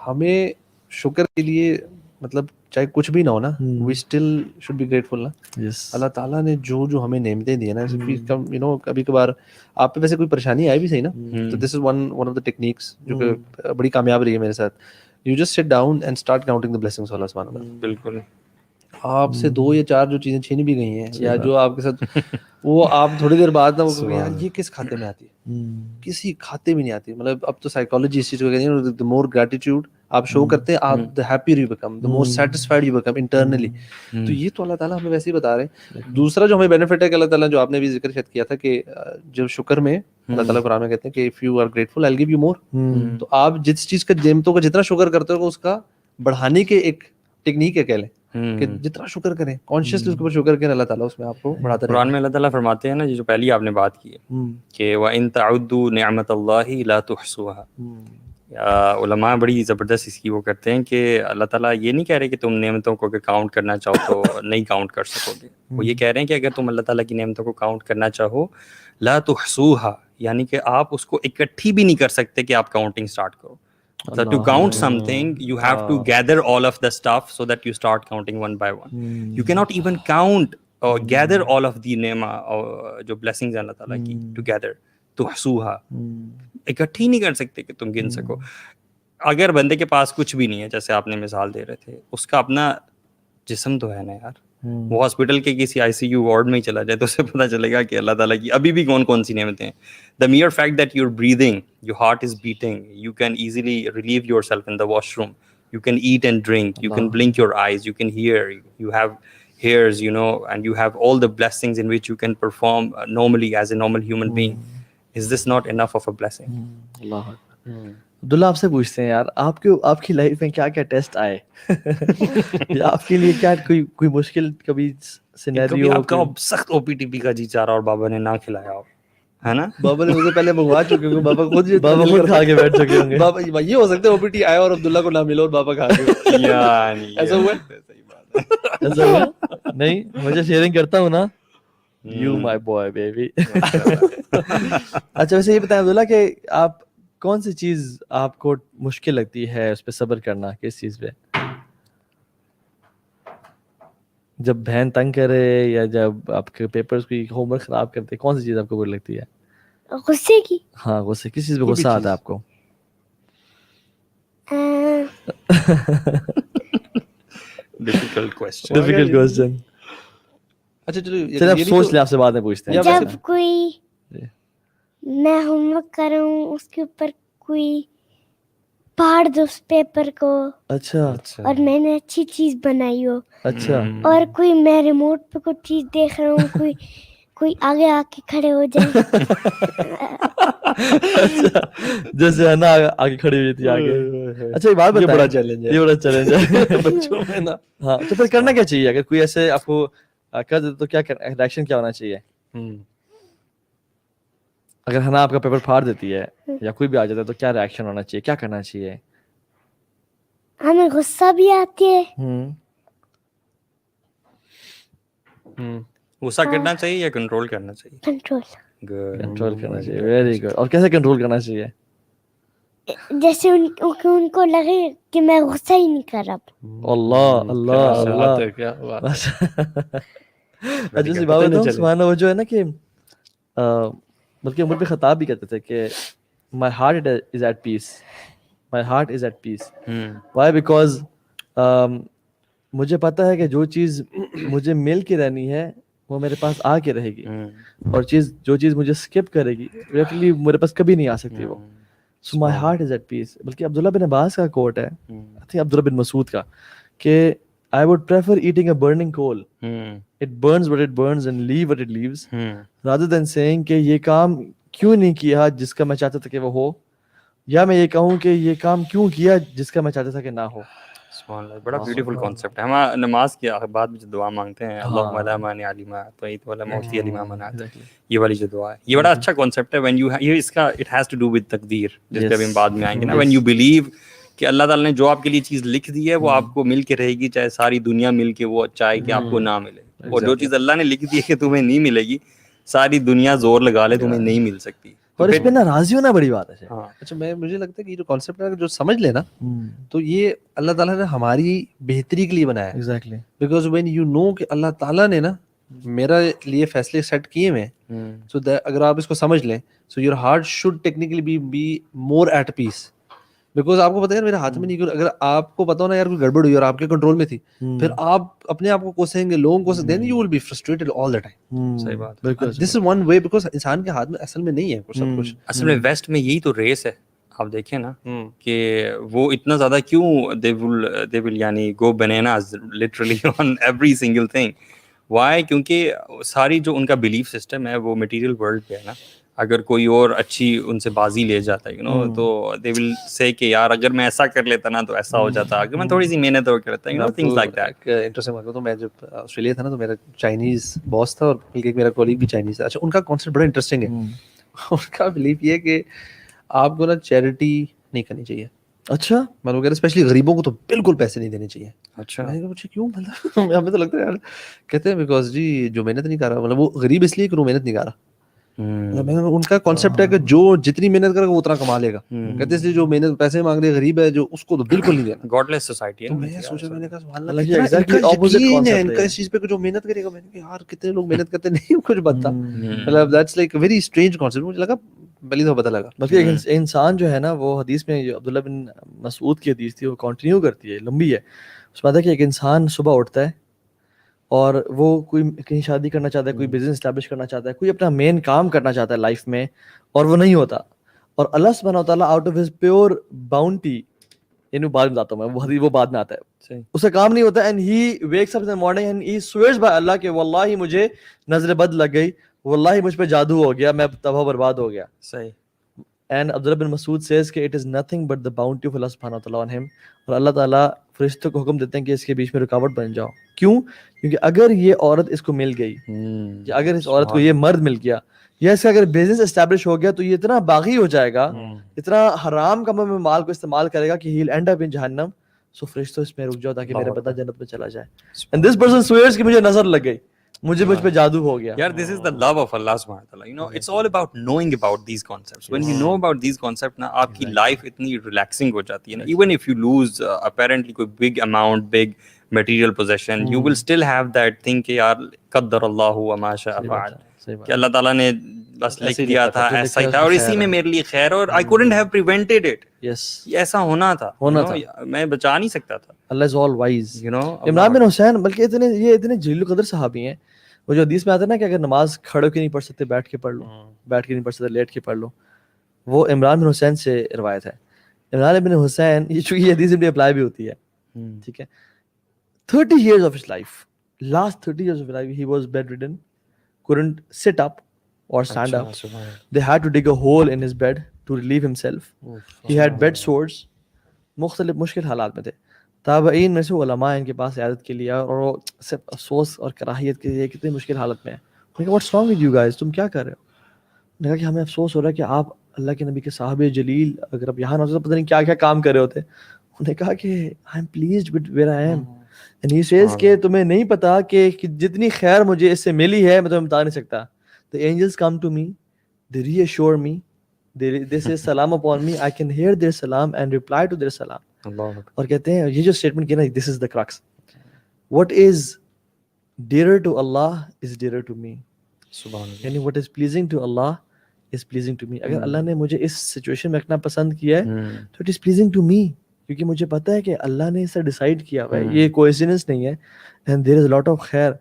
ہمیں شکر کے لیے مطلب چاہے کچھ بھی نہ ہو نا, we still should be grateful نا. اللہ تعالیٰ نے جو ہمیں نعمتیں دی ہیں نا, یو نو کبھی کبھار آپ پہ ویسے کوئی پریشانی آئی بھی صحیح نا, تو this is one of the techniques جو کہ بڑی کامیاب رہی ہے میرے ساتھ. You just sit down and start counting the blessings of اللہ سبحانہ و تعالیٰ. بالکل. آپ سے 2 یا 4 جو چیزیں چھینی بھی گئی ہیں یا جو آپ کے ساتھ, وہ آپ تھوڑی دیر بعد نا وہ یار یہ کس کھاتے میں آتی ہے, کسی کھاتے میں نہیں آتی. مطلب اب تو سائیکالوجی اس چیز کو کہتے ہیں, the more gratitude آپ شو کرتے ہیں, آپ the happier you become, the more satisfied you become internally. تو یہ تو اللہ تعالیٰ ہمیں ویسے ہی بتا رہے ہیں. دوسرا جو ہمیں بینیفٹ ہے کہ اللہ تعالیٰ, جو آپ نے بھی ذکر شاید کیا تھا کہ جو شکر میں اللہ تعالیٰ قرآن میں کہتے ہیں کہ if you are grateful I'll give you more. تو آپ جس چیز کا نعمتوں کا جتنا شکر کرتے ہو اس کا بڑھانے کے ایک ٹیکنیک ہے, کہہ لیں کہ جتنا شکر کریں کانشیسلی اس کے اوپر شکر کریں, اللہ تعالیٰ اس میں آپ کو بڑھاتا رہے. قرآن میں اللہ تعالیٰ فرماتے ہیں نا, جو پہلی آپ نے بات کی ہے کہ وَإِن تَعُدُّوا نِعْمَةَ اللَّهِ لَا تُحْصُوهَا. علماء بڑی زبردست اس کی وہ کرتے ہیں کہ اللہ تعالیٰ یہ نہیں کہہ رہے کہ تم نعمتوں کو اگر کاؤنٹ کرنا چاہو تو نہیں کاؤنٹ کر سکو گے. وہ یہ کہہ رہے ہیں کہ اگر تم اللہ تعالیٰ کی نعمتوں کو کاؤنٹ کرنا چاہو, لا تحصوها, یعنی کہ آپ اس کو اکٹھی بھی نہیں کر سکتے کہ آپ کاؤنٹنگ سٹارٹ کرو. So to count something, you have to gather all of the stuff so that you start counting one by one. You cannot even count or gather all of the neema جو blessings ہیں اللہ تعالیٰ کی together. تحصوها, اکٹھی نہیں کر سکتے کہ تم گن سکو. اگر بندے کے پاس کچھ بھی نہیں ہے, جیسے آپ نے مثال دے رہے تھے, اس کا اپنا جسم تو ہے نا یار, وہ ہاسپٹل کے کسی آئی سی یو وارڈ میں ہی چلا جائے تو اسے پتہ چلے گا کہ اللہ تعالیٰ کی ابھی بھی کون کون سی نعمتیں ہیں. The mere fact that you're breathing, your heart is beating, you can easily relieve yourself in the washroom, you can eat and drink, you can blink your eyes, you can hear, you have hairs, you know, and you have all the blessings in which you can perform normally as a normal human being. Is this not enough of a blessing? اللہ عبداللہ آپ سے پوچھتے ہیں یار, آپ کی life میں کیا کیا ٹیسٹ آئے, یا آپ کے لیے کیا کوئی مشکل کبھی سینیریو, آپ کا سخت او پی ٹی پی کا جی چاہ رہا اور بابا نے نہ کھلایا ہو, ہے نا؟ بابا نے مجھے پہلے منگوا چکے ہوں, بابا خود کھا کے بیٹھ چکے ہوں گے. بابا یہ ہو سکتا ہے او پی ٹی آیا اور عبداللہ کو نہ ملا اور بابا کھا گئے, ایسا ہوا ایسا ہوا نہیں, مجھے شیئرنگ کرتا ہوں نا, یو مائی بوائے بیبی. اچھا ویسے یہ بتائیں عبداللہ کہ آپ کون سی چیز آپ کو مشکل لگتی ہے اس پہ صبر کرنا, کس چیز پہ؟ جب بہن تنگ کرے یا جب آپ کے پیپرز کی ہوم ورک خراب کرتے, کون سی چیز آپ کو بری لگتی ہے؟ غصے کی. ہاں غصے, کس چیز پہ غصہ آتا ہے آپ کو؟ Difficult question. اچھا چلو چلے آپ سوچ لیں, آپ سے بعد میں پوچھتے ہیں. جب کوئی میں ہوم ورک کر رہا ہوں اس کے اوپر کوئی پھاڑ دو اس پیپر کو, اچھا اور میں نے اچھی چیز بنائی ہو, اچھا, اور کوئی میں ریموٹ پہ کوئی چیز دیکھ رہا ہوں, کوئی آگے آ کے کھڑے ہو جائے, جیسے ہے نا آگے کھڑی ہوئی تھی آگے. اچھا یہ بات بڑا چیلنج ہے, یہ بڑا چیلنج ہے بچوں میں نا. ہاں تو پھر کرنا کیا چاہیے اگر کوئی ایسے آپ کو کر دے تو کیا ریئیکشن کیا ہونا چاہیے؟ اگر ہنا آپ کا پیپر پھاڑ دیتی ہے یا کوئی بھی آ جاتا ہے تو کیا ریئیکشن ہونا چاہیے, کیا کرنا چاہیے؟ ہمیں غصہ بھی آتی ہے. غصہ کرنا چاہیے یا کنٹرول کرنا چاہیے؟ کنٹرول کرنا چاہیے. Very good. اور کیسے کنٹرول کرنا چاہیے؟ جیسے ان کو لگے کہ میں غصہ ہی نہیں کر رہا. اللہ اللہ اللہ, کیا بات. جیسے بابا سبحانہ وہ جو ہے نا کہ بلکہ عمر بن خطاب بھی کہتے تھے کہ my heart is at peace my heart is at peace. Why? Because مجھے پتا ہے کہ جو چیز مجھے مل کے رہنی ہے وہ میرے پاس آ کے رہے گی, اور جو چیز مجھے اسکپ کرے گی ڈیفینیٹلی میرے پاس کبھی نہیں آ سکتی وہ. So my heart is at peace. بلکہ عبداللہ بن عباس کا کوٹ ہے, I think عبداللہ بن مسعود کا, کہ I would prefer eating a burning coal. It burns what it burns and leave what it leaves. Rather than saying کہ یہ کام کیوں نہیں کیا جس کا میں چاہتا تھا کہ وہ ہو, یا میں یہ کہوں کہ یہ کام کیوں کیا جس کا میں چاہتا تھا کہ نہ ہو. سبحان اللہ, بڑا بیوٹیفل کانسیپٹ ہے. ہم نماز کے بعد میں جو دعا مانگتے ہیں, اللہم لا مانع لما اعطیت ولا معطی لما منعت, یہ والی جو دعا ہے, یہ بڑا اچھا کانسیپٹ ہے. when you یہ اس کا it has to do with تقدیر, جس پہ ہم بعد میں آئیں گے نا. when you believe کہ اللہ تعالیٰ نے جو آپ کے لیے چیز لکھ دی ہے وہ آپ کو مل کے رہے گی, چاہے ساری دنیا مل کے وہ چاہے کہ آپ کو نہ ملے, اور جو چیز اللہ نے لکھ دی ہے کہ تمہیں نہیں ملے گی, ساری دنیا زور لگا لے تمہیں نہیں مل سکتی. اور اس پہ نا راضی ہونا بڑی بات ہے. اچھا مجھے لگتا ہے کہ یہ جو کانسیپٹ ہے جو سمجھ لے نا تو یہ اللہ تعالیٰ نے ہماری بہتری کے لیے بنایا ہے. Exactly, because when you know کہ اللہ تعالیٰ نے نا میرا لیے فیصلے سیٹ کیے ہوئے ہیں, سو اگر آپ اس کو سمجھ لیں so your heart should technically be more at peace. Because آپ کو پتا ہے میرے ہاتھ میں نہیں, اگر آپ کو پتا ہو نا یار کوئی گڑبڑ ہوئی اور آپ کے کنٹرول میں تھی, پھر آپ اپنے آپ کو کوسیں گے, لوگوں کو then you will be frustrated all the time. صحیح بات. دس از ون وے, بیکاز انسان کے ہاتھ میں اصل میں نہیں ہے سب کچھ. اصل میں ویسٹ میں یہی تو ریس ہے. آپ دیکھیں نا کہ وہ اتنا زیادہ کیوں they will یعنی go bananas literally on every single thing. Why? کیونکہ ساری جو ان کا بلیف سسٹم ہے وہ مٹیریل ورلڈ پہ ہے نا. اگر کوئی اور اچھی ان سے بازی لے جاتا ہے تو دے ول سے کہ یار اگر میں ایسا کر لیتا نا تو ایسا ہو جاتا, اگر میں تھوڑی سی محنت اور کرتا تھنگس لائک دیٹ. انٹرسٹنگ بات ہے. تو میں جب آسٹریلیا تھا نا تو میرا چائنیز باس تھا اور ایک میرا کولیگ بھی چائنیز تھا. اچھا ان کا کانسیپٹ بڑا انٹرسٹنگ ہے. ان کا بلیف یہ ہے کہ آپ کو نا چیریٹی نہیں کرنی چاہیے. اچھا, میں وہ کہہ رہا اسپیشلی غریبوں کو تو بالکل پیسے نہیں دینے چاہیے. اچھا, میں نے کہا کیوں, مطلب ہمیں تو لگتا ہے یار, کہتے ہیں بیکاز جی جو محنت نہیں کر رہا, مطلب وہ غریب اس لیے کہ وہ محنت نہیں کر رہا. ان کا کانسیپٹ ہے کہ جو جتنی محنت کرے گا وہ اتنا کما لے گا. کہتے ہیں جو محنت پیسے مانگ رہے غریب ہے جو اس کو تو بالکل نہیں دینا. گاڈ لیس سوسائٹی ہے. تو میں سوچا, میں نے کہا سبحان اللہ, ان کا اس چیز پہ جو محنت کرے گا. میں نے کہا یار کتنے لوگ محنت کرتے نہیں کچھ بنتا. مطلب that's like very strange concept. مجھے لگا پہلی دفعہ پتہ لگا. بلکہ انسان جو ہے نا وہ حدیث میں جو عبداللہ بن مسعود کی حدیث تھی وہ کنٹینیو کرتی ہے, لمبی ہے. اس میں آتا ہے کہ ایک انسان صبح اٹھتا ہے اور وہ کوئی کہیں شادی کرنا چاہتا ہے, کوئی بزنس اسٹیبلش کرنا چاہتا ہے, کوئی اپنا مین کام کرنا چاہتا ہے لائف میں, اور وہ نہیں ہوتا. اور اللہ سبحانہ و تعالیٰ out of his pure bounty, یعنی بعد میں بتاتا ہوں میں, وہ بعد میں آتا ہے, اس کا کام نہیں ہوتا, and he wakes up in the morning and he swears by اللہ کہ واللہ مجھے نظر بد لگ گئی, واللہ مجھ پہ جادو ہو گیا, میں تباہ برباد ہو گیا. صحیح. And Abdullah bin Masud says کہ it is nothing but the bounty of Allah subhanahu wa ta'ala on him. اور اللہ تعالیٰ فرشتوں کو حکم دیتے ہیں کہ اس کے بیچ میں رکاوٹ بن جاؤ. کیوں؟ کیونکہ اگر یہ عورت اس کو مل گئی, یا اگر اس عورت کو یہ مرد مل گیا, یا اس کا اگر بزنس اسٹیبلش ہو گیا, تو یہ اتنا باغی ہو جائے گا, اتنا حرام کاموں میں مال کو استعمال کرے گا کہ he'll end up in جہنم. سو فرشتوں اس میں رک جاؤ تاکہ میرا بندہ جنت میں چلا جائے. And this person swears کہ مجھے نظر لگ گئی, مجھے مجھ پہ جادو ہو گیا. یار this is the love of Allah subhanahu wa ta'ala. You know, it's all about knowing about these concepts. When you know about these concepts نا, آپ کی life اتنی relaxing ہو جاتی ہے نا. Even if you lose apparently کوئی big amount, big material possession, you will still have that thing کہ یار قدر اللہ و ما شاء فعل, کہ اللہ تعالیٰ نے بس لکھ دیا تھا, ایسا ہی تھا, اور اسی میں میرے لیے خیر, اور I couldn't have prevented it. یہ ایسا ہونا تھا, میں بچا نہیں سکتا تھا. اللہ is all wise. You know, Imran بن حسین بلکہ اتنے جلیل القدر صحابی ہیں. وہ جو حدیث میں آتا ہے نا کہ اگر نماز کھڑے کے نہیں پڑھ سکتے بیٹھ کے پڑھ لو, بیٹھ کے نہیں پڑھ سکتے لیٹ کے پڑھ لو, وہ عمران بن حسین سے روایت ہے. عمران بن حسین, یہ چونکہ یہ حدیث بھی اپلائی بھی ہوتی ہے, ٹھیک ہے, 30 years of his life, last 30 years of his life he was bedridden, couldn't sit up or stand up. They had to dig a hole in his bed to relieve himself. He had bed sores, مختلف مشکل حالات میں تھے. تابعین میں سے علماء ان کے پاس عیادت کے لیے, اور وہ صرف افسوس اور کراہیت کے لیے کتنی مشکل حالت میں ہیں. میں نے کہا what's wrong with you guys, تم کیا کر رہے ہو؟ میں نے کہا کہ ہمیں افسوس ہو رہا ہے کہ آپ اللہ کے نبی کے صحابہ جلیل اگر آپ یہاں نہ ہوتے تو پتہ نہیں کیا کیا کام کر رہے ہوتے. انہوں نے کہا کہ I am pleased with where I am, and he says کہ تمہیں نہیں پتا کہ جتنی خیر مجھے اس سے ملی ہے میں تمہیں بتا نہیں سکتا. The angels come to me, they reassure me, they say salam upon me, I can hear their salam and reply to their salam. اور کہتے ہیں یہ جو اسٹیٹمنٹ کیا نا, this is the crux, what is dear to اللہ is dear to me. یعنی what is pleasing to اللہ is pleasing to me. اگر اللہ نے مجھے اس سچویشن میں رکھنا پسند کیا ہے تو it is pleasing to me, کیونکہ مجھے پتہ ہے کہ اللہ نے اسے ڈیسائیڈ کیا ہوا ہے, یہ کوئنسیڈنس نہیں ہے. and there is a lot of خیر,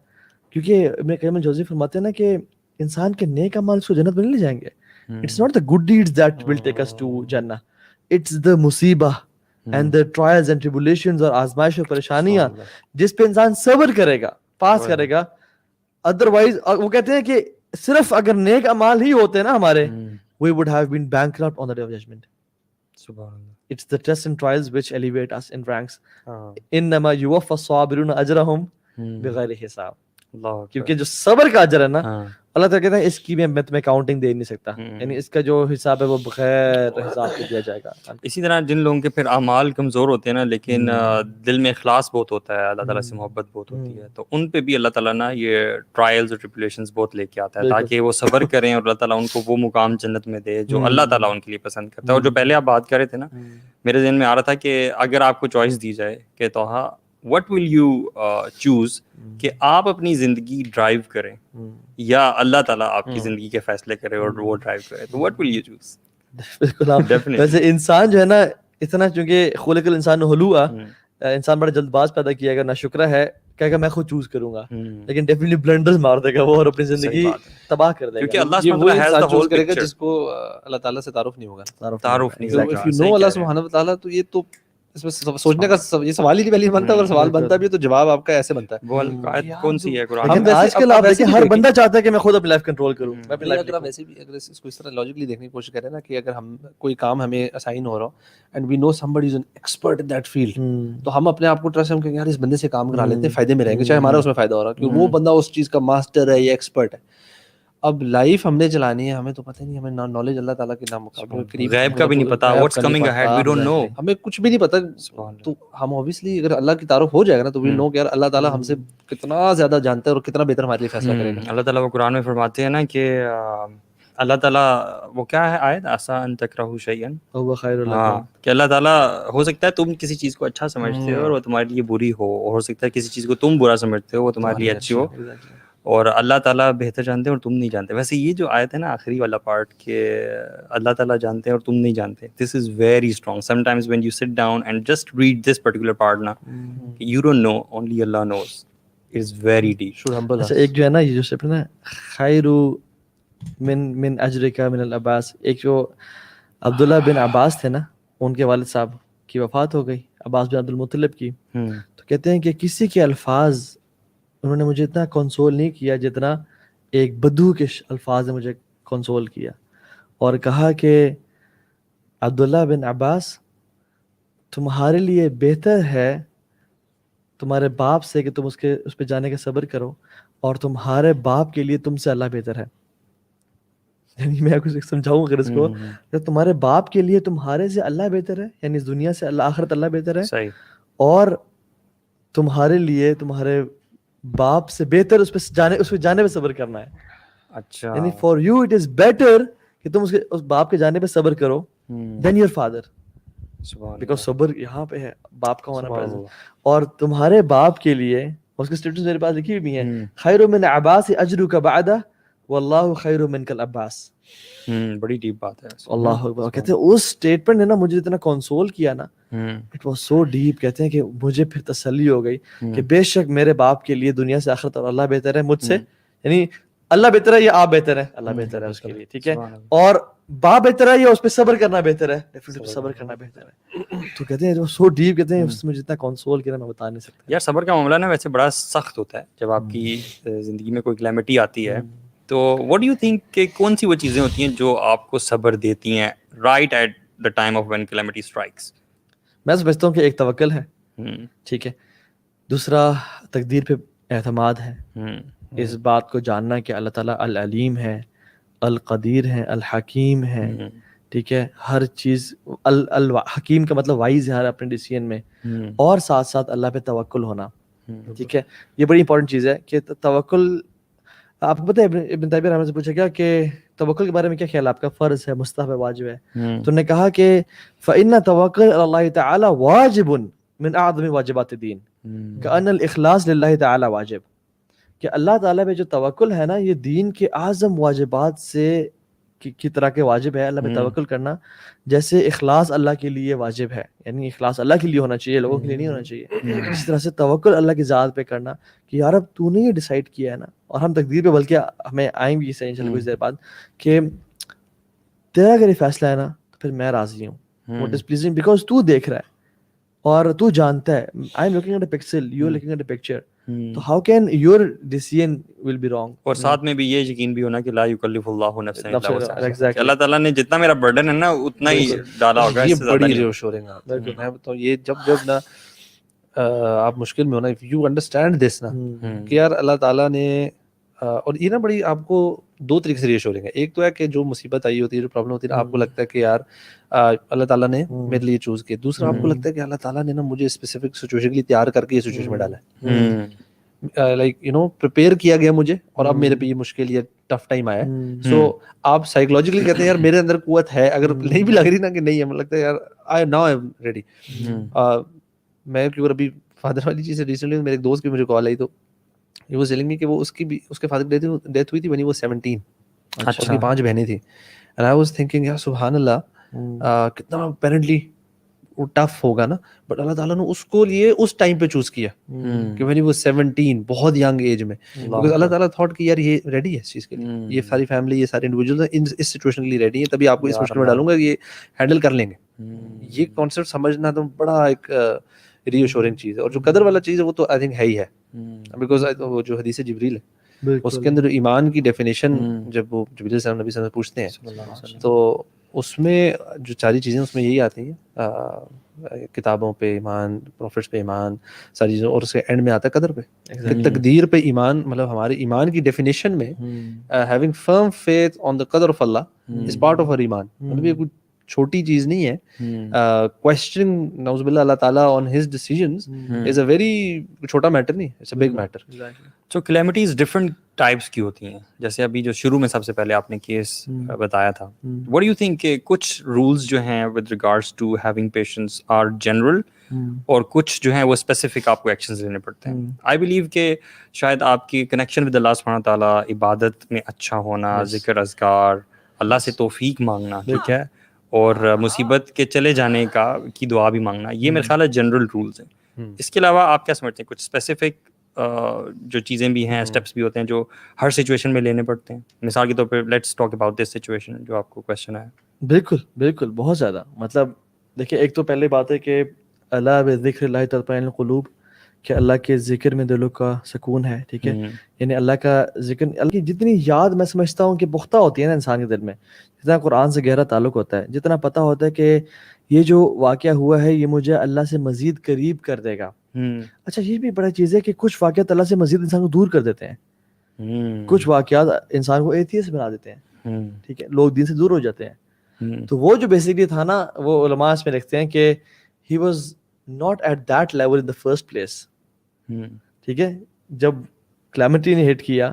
کیونکہ ابن قیم الجوزی فرماتے ہیں نا کہ انسان کے نیک اعمال اس کو جنت میں نہیں لے جائیں گے. It's not the good deeds that will take us to Jannah. It's the musibah and the trials and tribulations اور آزمائش اور پریشانیاں جس پہ انسان صبر کرے گا, پاس کرے گا. ادروائز وہ کہتے ہیں کہ صرف اگر نیک اعمال ہی ہوتے نا ہمارے, we would have been bankrupt on the day of judgment. It's the tests and trials which elevate us in ranks. انما یوفی الصابرون اجرہم بغیر حساب. کیونکہ جو صبر کا اجر ہے نا, اللہ تعالیٰ کہتے ہیں اس کی میں تمہیں کاؤنٹنگ دے نہیں سکتا, یعنی اس کا جو حساب ہے وہ بغیر حساب سے دیا جائے گا. اسی طرح جن لوگوں کے پھر اعمال کمزور ہوتے ہیں نا لیکن دل میں اخلاص بہت ہوتا ہے, اللہ تعالیٰ سے محبت بہت ہوتی ہے, تو ان پہ بھی اللہ تعالیٰ نا یہ ٹرائلز اور ٹریبولیشنز بہت لے کے آتا ہے تاکہ وہ صبر کریں اور اللہ تعالیٰ ان کو وہ مقام جنت میں دے جو اللہ تعالیٰ ان کے لیے پسند کرتا ہے. اور جو پہلے آپ بات کر رہے تھے نا, میرے ذہن میں آ رہا تھا کہ اگر آپ کو چوائس دی جائے کہ توہا what will you choose, کہ آپ اپنی زندگی ڈرائیو کریں یا اللہ تعالیٰ آپ کی زندگی کے فیصلے کرے اور وہ ڈرائیو کرے, تو what will you choose؟ بالکل. ویسے انسان جو ہے نا اتنا, چونکہ خلق الانسان ہلوعا, انسان بڑا جلد باز پیدا کیا گیا, ناشکرا ہے, کہے گا میں خود چوز کروں گا, لیکن ڈیفینیٹلی بلنڈرز مار دے گا وہ اور اپنی زندگی تباہ کر دے گا. کیونکہ اللہ سبحانہ وتعالیٰ چوز کرے گا جس کو اللہ تعالیٰ سے تعارف نہیں ہوگا. تعارف نہیں ہوگا. if you know اللہ سبحانہ وتعالیٰ, تو یہ تو اس میں سوچنے کا یہ سوال ہی نہیں بنتا. اگر سوال بنتا بھی ہے تو جواب آپ کا ایسے بنتا ہے. وہ آیت کون سی ہے قرآن ہم آج کل آپ دیکھیں ہر بندہ چاہتا ہے کہ میں خود اپنی لائف کنٹرول کروں. میں اپنی اگر آپ ویسے بھی اگر اس کو اس طرح لاجکلی دیکھنے کی کوشش کریں نا کہ اگر ہم کوئی کام ہمیں اسائن ہو رہا ہو and we know somebody is an expert in that field, تو ہم اپنے آپ کو ٹرسٹ, ہم کہیں یار اس بندے سے کام کرا لیتے ہیں, فائدے میں رہیں گے, چاہے ہمارا اس میں فائدہ ہو رہا ہے کیونکہ وہ بندہ اس چیز کا ماسٹر ہے یا ایکسپرٹ ہے. اب لائف ہم نے چلانی ہے, ہمیں تو پتہ نہیں, ہمیں نالج اللہ تعالیٰ کے نام مقابل غیب کا بھی نہیں پتا, what's coming ahead we don't know, ہمیں کچھ بھی نہیں پتا. تو ہم obviously اگر اللہ کی تعارف ہو جائے گا نا تو وی نو کہ یار اللہ تعالیٰ ہم سے کتنا زیادہ جانتا ہے اور کتنا بہتر ہمارے لیے فیصلہ کرے گا. اللہ تعالیٰ وہ قرآن میں فرماتے ہیں نا کہ اللہ تعالیٰ وہ کیا ہے آیت, عسیٰ ان تکرہوا شیئا وہو خیر لکم, ہاں, کہ اللہ تعالیٰ ہو سکتا ہے تم کسی چیز کو اچھا سمجھتے ہو اور وہ تمہارے لیے بری ہو, اور ہو سکتا ہے کسی چیز کو تم برا سمجھتے ہو وہ تمہارے لیے اچھی ہو, اور اللہ تعالیٰ بہتر جانتے ہیں اور تم نہیں جانتے. ویسے یہ جو آیت ہے نا آخری والا پارٹ کہ اللہ تعالیٰ جانتے ہیں اور تم نہیں جانتے, this is very strong. Sometimes when you sit down and just read this particular part نا, یو ڈونٹ نو, اونلی اللہ knows, it is very deep. اچھا ایک جو ہے نا یہ جو سپر نا خیر من اجرک من العباس, ایک جو عبداللہ بن عباس تھے نا, ان کے والد صاحب کی وفات ہو گئی, عباس بن عبد المطلب کی, تو کہتے ہیں کہ کسی کے الفاظ انہوں نے مجھے اتنا کنسول نہیں کیا جتنا ایک بدو کے الفاظ نے مجھے کنسول کیا, اور کہا کہ عبداللہ بن عباس تمہارے لیے بہتر ہے تمہارے باپ سے کہ تم اس پہ جانے کا صبر کرو, اور تمہارے باپ کے لیے تم سے اللہ بہتر ہے. یعنی میں کچھ سمجھاؤں اگر اس کو, کہ تمہارے باپ کے لیے تمہارے سے اللہ بہتر ہے, یعنی اس دنیا سے اللہ آخرت اللہ بہتر ہے, اور تمہارے لیے تمہارے باپ سے بہتر اس پہ جانے پہ صبر کرنا ہے. اچھا, یعنی for you it is better کہ تم اس باپ کے جانے پہ صبر کرو دین یور فادر, بیکاز صبر یہاں پہ ہے, باپ کا ہونا پریزنٹ, اور تمہارے باپ کے لیے اس کے اسٹیٹس میرے پاس لکھی ہوئی ہیں, خیر من عباس اجرک بعدہ واللہ خیر منک العباس. بڑی ڈیپ بات ہے. اللہ اکبر. کہتے ہیں اس اسٹیٹمنٹ نے نا مجھے اتنا کنسول کیا نا, اٹ واز سو ڈیپ. کہتے ہیں کہ مجھے پھر تسلی ہو گئی کہ بے شک میرے باپ کے لیے دنیا سے آخرت اور اللہ بہتر ہے مجھ سے, یعنی اللہ بہتر ہے یا آپ بہتر ہے, اللہ بہتر ہے اس کے لیے, ٹھیک ہے, اور باپ بہتر ہے یا اس پہ صبر کرنا بہتر ہے, ڈیفینیٹلی صبر کرنا بہتر ہے. تو کہتے ہیں سو ڈیپ, کہتے ہیں اس میں جتنا کنسول کیا میں بتا نہیں سکتا. یار صبر کا معاملہ نا ویسے بڑا سخت ہوتا ہے جب آپ کی زندگی میں کوئی کلیمٹی آتی ہے, تو واٹ ڈو یو تھنک کہ کون سی وہ چیزیں ہوتی ہیں جو آپ کو صبر دیتی ہیں right at the time of when calamity strikes? میں سمجھتا ہوں کہ ایک توکل ہے, ٹھیک ہے, دوسرا تقدیر پہ اعتماد ہے, اس بات کو جاننا کہ اللہ تعالیٰ العلیم ہے, القدیر ہے, الحکیم ہے, ٹھیک ہے, ہر چیز الحکیم کا مطلب وائز ہے ہر اپنے ڈیسیژن میں, اور ساتھ ساتھ اللہ پہ توکل ہونا, ٹھیک ہے. یہ بڑی امپورٹنٹ چیز ہے کہ توکل, آپ کو پتہ ہے ابن تیمیہ رحمۃ اللہ سے پوچھا گیا کہ توکل کے بارے میں کیا خیال ہے آپ کا, فرض ہے, مستحب ہے, واجب ہے, تو انہوں نے کہا کہ فإن توکل علی اللہ تعالی واجب من اعظم واجبات الدین کأن الاخلاص للہ تعالی واجب, کہ اللہ تعالیٰ پہ جو توکل ہے نا یہ دین کے اعظم واجبات سے کی طرح کے واجب ہے اللہ پہ توکل کرنا, جیسے اخلاص اللہ کے لیے واجب ہے, یعنی اخلاص اللہ کے لیے ہونا چاہیے, لوگوں کے لیے نہیں ہونا چاہیے. اسی طرح سے توکل اللہ کی ذات پہ کرنا کہ یار اب تو نے یہ ڈیسائیڈ کیا ہے نا, اور ہم تقدیر پہ بلکہ ہمیں آئیں گی اس انشاءاللہ کچھ دیر بعد کہ تیرا اگر یہ فیصلہ ہے نا تو پھر میں راضی ہوں, واٹ از پلیزنگ, بیکاز تو دیکھ رہا ہے اور تو جانتا ہے. I am looking at a pixel, you are looking at a picture, تو how can your decision will be wrong. اور ساتھ میں بھی یہ یقین بھی ہونا کہ لا یکلف اللہ نفسا الا وسعہا, اللہ تعالیٰ نے جتنا میرا برڈن ہے نا اتنا ہی ڈالا ہوگا, یہ بڑی ریئشورنگ ہے. میں بتاؤں یہ جب نا آپ مشکل میں ہو نا, اف یو انڈرسٹینڈ دس نا کہ یار اللہ تعالیٰ نے, اور یہ نا بڑی آپ کو دو طریقے سے ریئشورنگ ہے. ایک تو ہے کہ جو مصیبت آئی ہوتی ہے, جو پرابلم ہوتی ہے, آپ کو لگتا ہے کہ یار اللہ تعالیٰ نے میرے لیے چوز کیا. دوسرا آپ کو لگتا ہے کہ اللہ تعالیٰ نے نا مجھے اسپیسیفک سچویشن کے لیے تیار کر کے یہ سچویشن میں ڈالا ہے, لائک یو نو پریپیئر کیا گیا مجھے, اور اب میرے پہ یہ مشکل, یہ ٹف ٹائم آیا ہے. سو آپ سائیکولوجیکلی کہتے ہیں یار میرے اندر قوت ہے, اگر نہیں بھی لگ رہی نا کہ نہیں ہے, مجھے لگتا ہے یار ناؤ آئی ایم ریڈی. میں کیوں ابھی فادر والی چیز ریسنٹلی میرے ایک دوست کی مجھے کال آئی, تو ہی واز ٹیلنگ می کہ وہ اس کے فادر کی ڈیتھ ہوئی تھی when he was 17. اس کی 5 بہنیں تھیں. and I was thinking یار سبحان اللہ کتنا اپیرنٹلی وہ ٹف ہوگا نا, بٹ اللہ تعالیٰ نے اس کو لیے اس ٹائم پہ چوز کیا کہ when he was 17, بہت ینگ ایج میں, because اللہ تعالیٰ تھاٹ کہ یار یہ ریڈی ہے اس چیز کے لیے, یہ ساری فیملی, یہ سارے انڈیویجولز اس سچویشن کے لیے ریڈی ہیں, تبھی آپ کو اس مشکل میں ڈالوں گا, یہ ہینڈل کر لیں گے. یہ کانسیپٹ سمجھنا تو بڑا ایک ری ایشورنگ چیز ہے. اور جو قدر والا چیز ہے وہ تو آئی تھنک ہے ہی ہے, بیکاز وہ جو حدیث جبریل ہے اس کے اندر ایمان کی ڈیفینیشن جب وہ جبریل صلی اللہ علیہ وسلم پوچھتے ہیں تو اس میں جو ساری چیزیں اس میں یہی آتی ہیں, کتابوں پہ ایمان, پروفٹس پہ ایمان, ساری چیزوں, اور اس کے اینڈ میں آتا ہے قدر پہ, کہ تقدیر پہ ایمان. مطلب ہمارے ایمان کی ڈیفینیشن میں ہیونگ فرم فیتھ آن دا قدر of Allah is part of اور ایمان. مطلب یہ کچھ چھوٹی چیز نہیں ہے. کوسچننگ نعوذ باللہ اللہ تعالیٰ on his decisions is a very چھوٹا میٹر نہیں, اٹس اے بگ میٹر. تو کلیمٹیز ڈفرنٹ ٹائپس کی ہوتی ہیں, جیسے ابھی جو شروع میں سب سے پہلے آپ نے کیس بتایا تھا. واٹ ڈو یو تھنک کہ کچھ رولز جو ہیں with regards to having patience are general, اور کچھ جو ہیں وہ اسپیسیفک آپ کو ایکشنز لینے پڑتے ہیں. آئی بلیو کہ شاید آپ کی کنیکشن ود اللہ سبحانہ تعالیٰ, عبادت میں اچھا ہونا, ذکر اذکار, اللہ سے توفیق مانگنا, ٹھیک ہے, اور مصیبت کے چلے جانے کی دعا بھی مانگنا, یہ میرے خیال ہے جنرل رولز ہیں. اس کے علاوہ آپ کیا سمجھتے ہیں کچھ اسپیسیفک جو چیزیں بھی ہیں, اسٹیپس بھی ہوتے ہیں جو ہر سچویشن میں لینے پڑتے ہیں؟ مثال کے طور پہ let's talk about this situation جو آپ کو کویسچن ہے. بالکل بالکل, بہت زیادہ. مطلب دیکھیں, ایک تو پہلے بات ہے کہ اللہ بذکر اللہ تطمئن القلوب, کہ اللہ کے ذکر میں دلوں کا سکون ہے, ٹھیک ہے. یعنی اللہ کا ذکر, اللہ کی جتنی یاد میں سمجھتا ہوں کہ پختہ ہوتی ہے نا انسان کے دل میں, جتنا قرآن سے گہرا تعلق ہوتا ہے, جتنا پتہ ہوتا ہے کہ یہ جو واقعہ ہوا ہے یہ مجھے اللہ سے مزید قریب کر دے گا. اچھا, یہ بھی بڑا چیز ہے کہ کچھ واقعات اللہ سے مزید انسان کو دور کر دیتے ہیں, کچھ واقعات انسان کو ایتھیسٹ بنا دیتے ہیں, ٹھیک ہے, لوگ دین سے دور ہو جاتے ہیں. تو وہ جو بیسیکلی تھا نا, وہ علماء اس میں لکھتے ہیں کہ he was not at that level in the first place, ٹھیک ہے. جب کلیمٹی نے ہٹ کیا,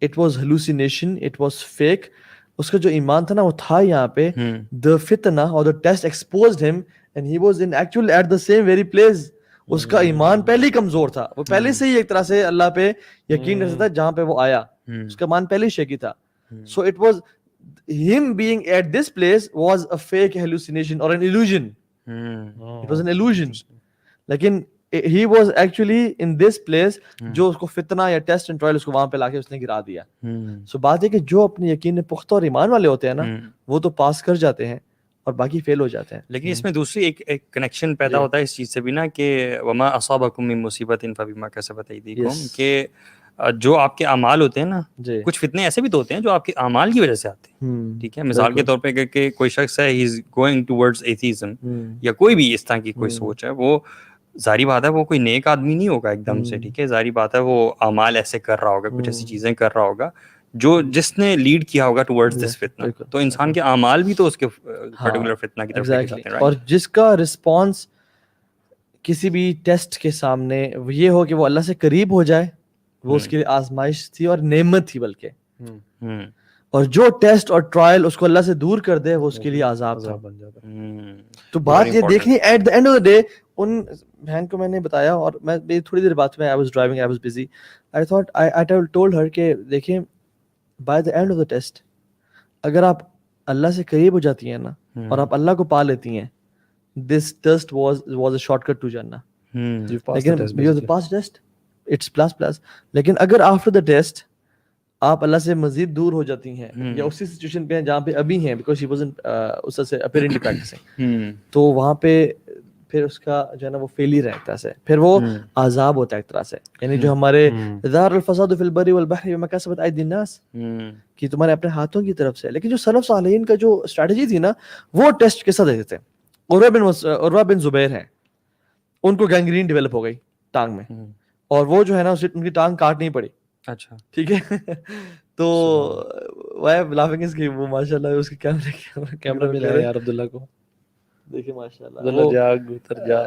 it was hallucination, it was fake. اس کا جو ایمان تھا نا وہ تھا یہاں پہ, the فتنہ اور the test exposed him and he was in actual at the same very place. اس کا ایمان پہلے ہی کمزور تھا, وہ پہلے سے ہی ایک طرح سے اللہ پہ یقین رکھتا تھا جہاں پہ وہ آیا, اس کا ایمان پہلے ہی شیکی تھا. So it was him being at this place was a fake hallucination or an illusion. It was an illusion. لیکن he was actually in this place جو اس کو فتنہ یا ٹیسٹ اینڈ ٹرائل اس کو وہاں پہ لا کے اس نے گرا دیا. سو بات ہے کہ جو اپنے یقین میں پختہ اور ایمان والے ہوتے ہیں نا, وہ تو پاس کر جاتے ہیں اور باقی فیل ہو جاتے ہیں. لیکن اس میں دوسری ایک کنیکشن پیدا ہوتا ہے اس چیز سے بھی نا, کہ وما اصابکم من مصیبت فبما کسبت ایدیکم, کہ جو آپ کے اعمال ہوتے ہیں نا, کچھ فتنے ایسے بھی تو ہوتے ہیں جو آپ کے اعمال کی وجہ سے آتے ہیں, ٹھیک ہے. مثال کے طور پہ کہ کوئی شخص ہے, ہی از گوئنگ ٹورڈز ایتھیزم, یا کوئی بھی اس طرح کی کوئی سوچ ہے, وہ ظاہری بات ہے وہ کوئی نیک آدمی نہیں ہوگا ایک دم سے, ٹھیک ہے. ظاہری بات ہے وہ اعمال ایسے کر رہا ہوگا, کچھ ایسی چیزیں کر رہا ہوگا جو جس نے لیڈ کیا ہوگا ٹورڈز دس فتنہ. تو انسان کے اعمال بھی تو اس کے پرٹیکولر فتنہ کی طرف لے جاتے ہیں. اور جس کا رسپانس کسی بھی ٹیسٹ کے سامنے یہ ہو کہ وہ اللہ سے قریب ہو جائے, وہ اس کے لیے آزمائش تھی اور نعمت تھی بلکہ, اور جو ٹیسٹ اور ٹرائل اس کو اللہ سے دور کر دے وہ اس کے لیے عذاب بن جاتا ہے. تو بات یہ دیکھنی at the end of the day, ان بہن کو میں نے بتایا, اور میں تھوڑی دیر بعد میں I was driving, I was busy, I thought I told her کہ دیکھیں by the end of the test اگر آپ اللہ سے قریب ہو جاتی ہیں نا اور آپ اللہ کو پا لیتی ہیں, this test was a shortcut to Jannah. لیکن you have passed test, it's plus. لیکن اگر after the test آپ اللہ سے مزید دور ہو جاتی ہیں یا اسی سچویشن پہ ہیں جہاں پہ ابھی ہیں, بیکاز she wasn't اس سے apparently practicing, تو وہاں پہ پھر اس کا جو ہے نا وہ فیلئر ہے ایک طرح سے, پھر وہ عذاب ہوتا ہے ایک طرح سے. یعنی جو ہمارے ظہر الفساد فی البر والبحر بما کسبت ایدی الناس, کہ تمہارے اپنے ہاتھوں کی طرف سے. لیکن جو سلف صالحین کا جو اسٹریٹجی تھی نا, وہ ٹیسٹ کیسا دیتے تھے. عروہ بن زبیر ہیں, ان کو گینگرین ڈیولپ ہو گئی ٹانگ میں, اور وہ جو ہے نا ان کی ٹانگ کاٹنی پڑی. اچھا ٹھیک ہے, تو لافنگ اس کی وہ ماشاءاللہ اس کے کیمرہ ملا ہے یار عبداللہ کو, دیکھیں ماشاءاللہ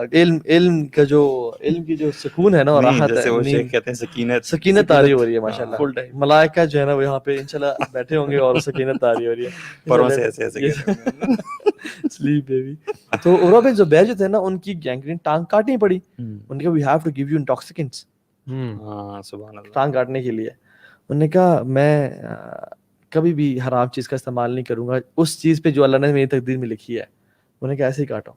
علم کا جو علم کی جو سکون ہے نا اور راحت ہے, وہ شیخ کہتے ہیں سکینت طاری ہو رہی ہے ماشاءاللہ. فل ٹائم ملائکہ جو ہے نا وہ یہاں پہ انشاءاللہ بیٹھے ہوں گے اور سکینت طاری ہو رہی ہے پروں سے ایسے سلیپ بیبی. تو عروہ بن زبیر جو تھے نا, ان کی گینگرین ٹانگ کاٹنی پڑی. ان نے کہا we have to give you intoxicants سبحان اللہ, ٹانگ کاٹنے کے لیے. انہوں نے کہا میں کبھی بھی حرام چیز کا استعمال نہیں کروں گا اس چیز پہ جو اللہ نے میری تقدیر میں لکھی ہے. انہوں نے کہا ایسے ہی کاٹو.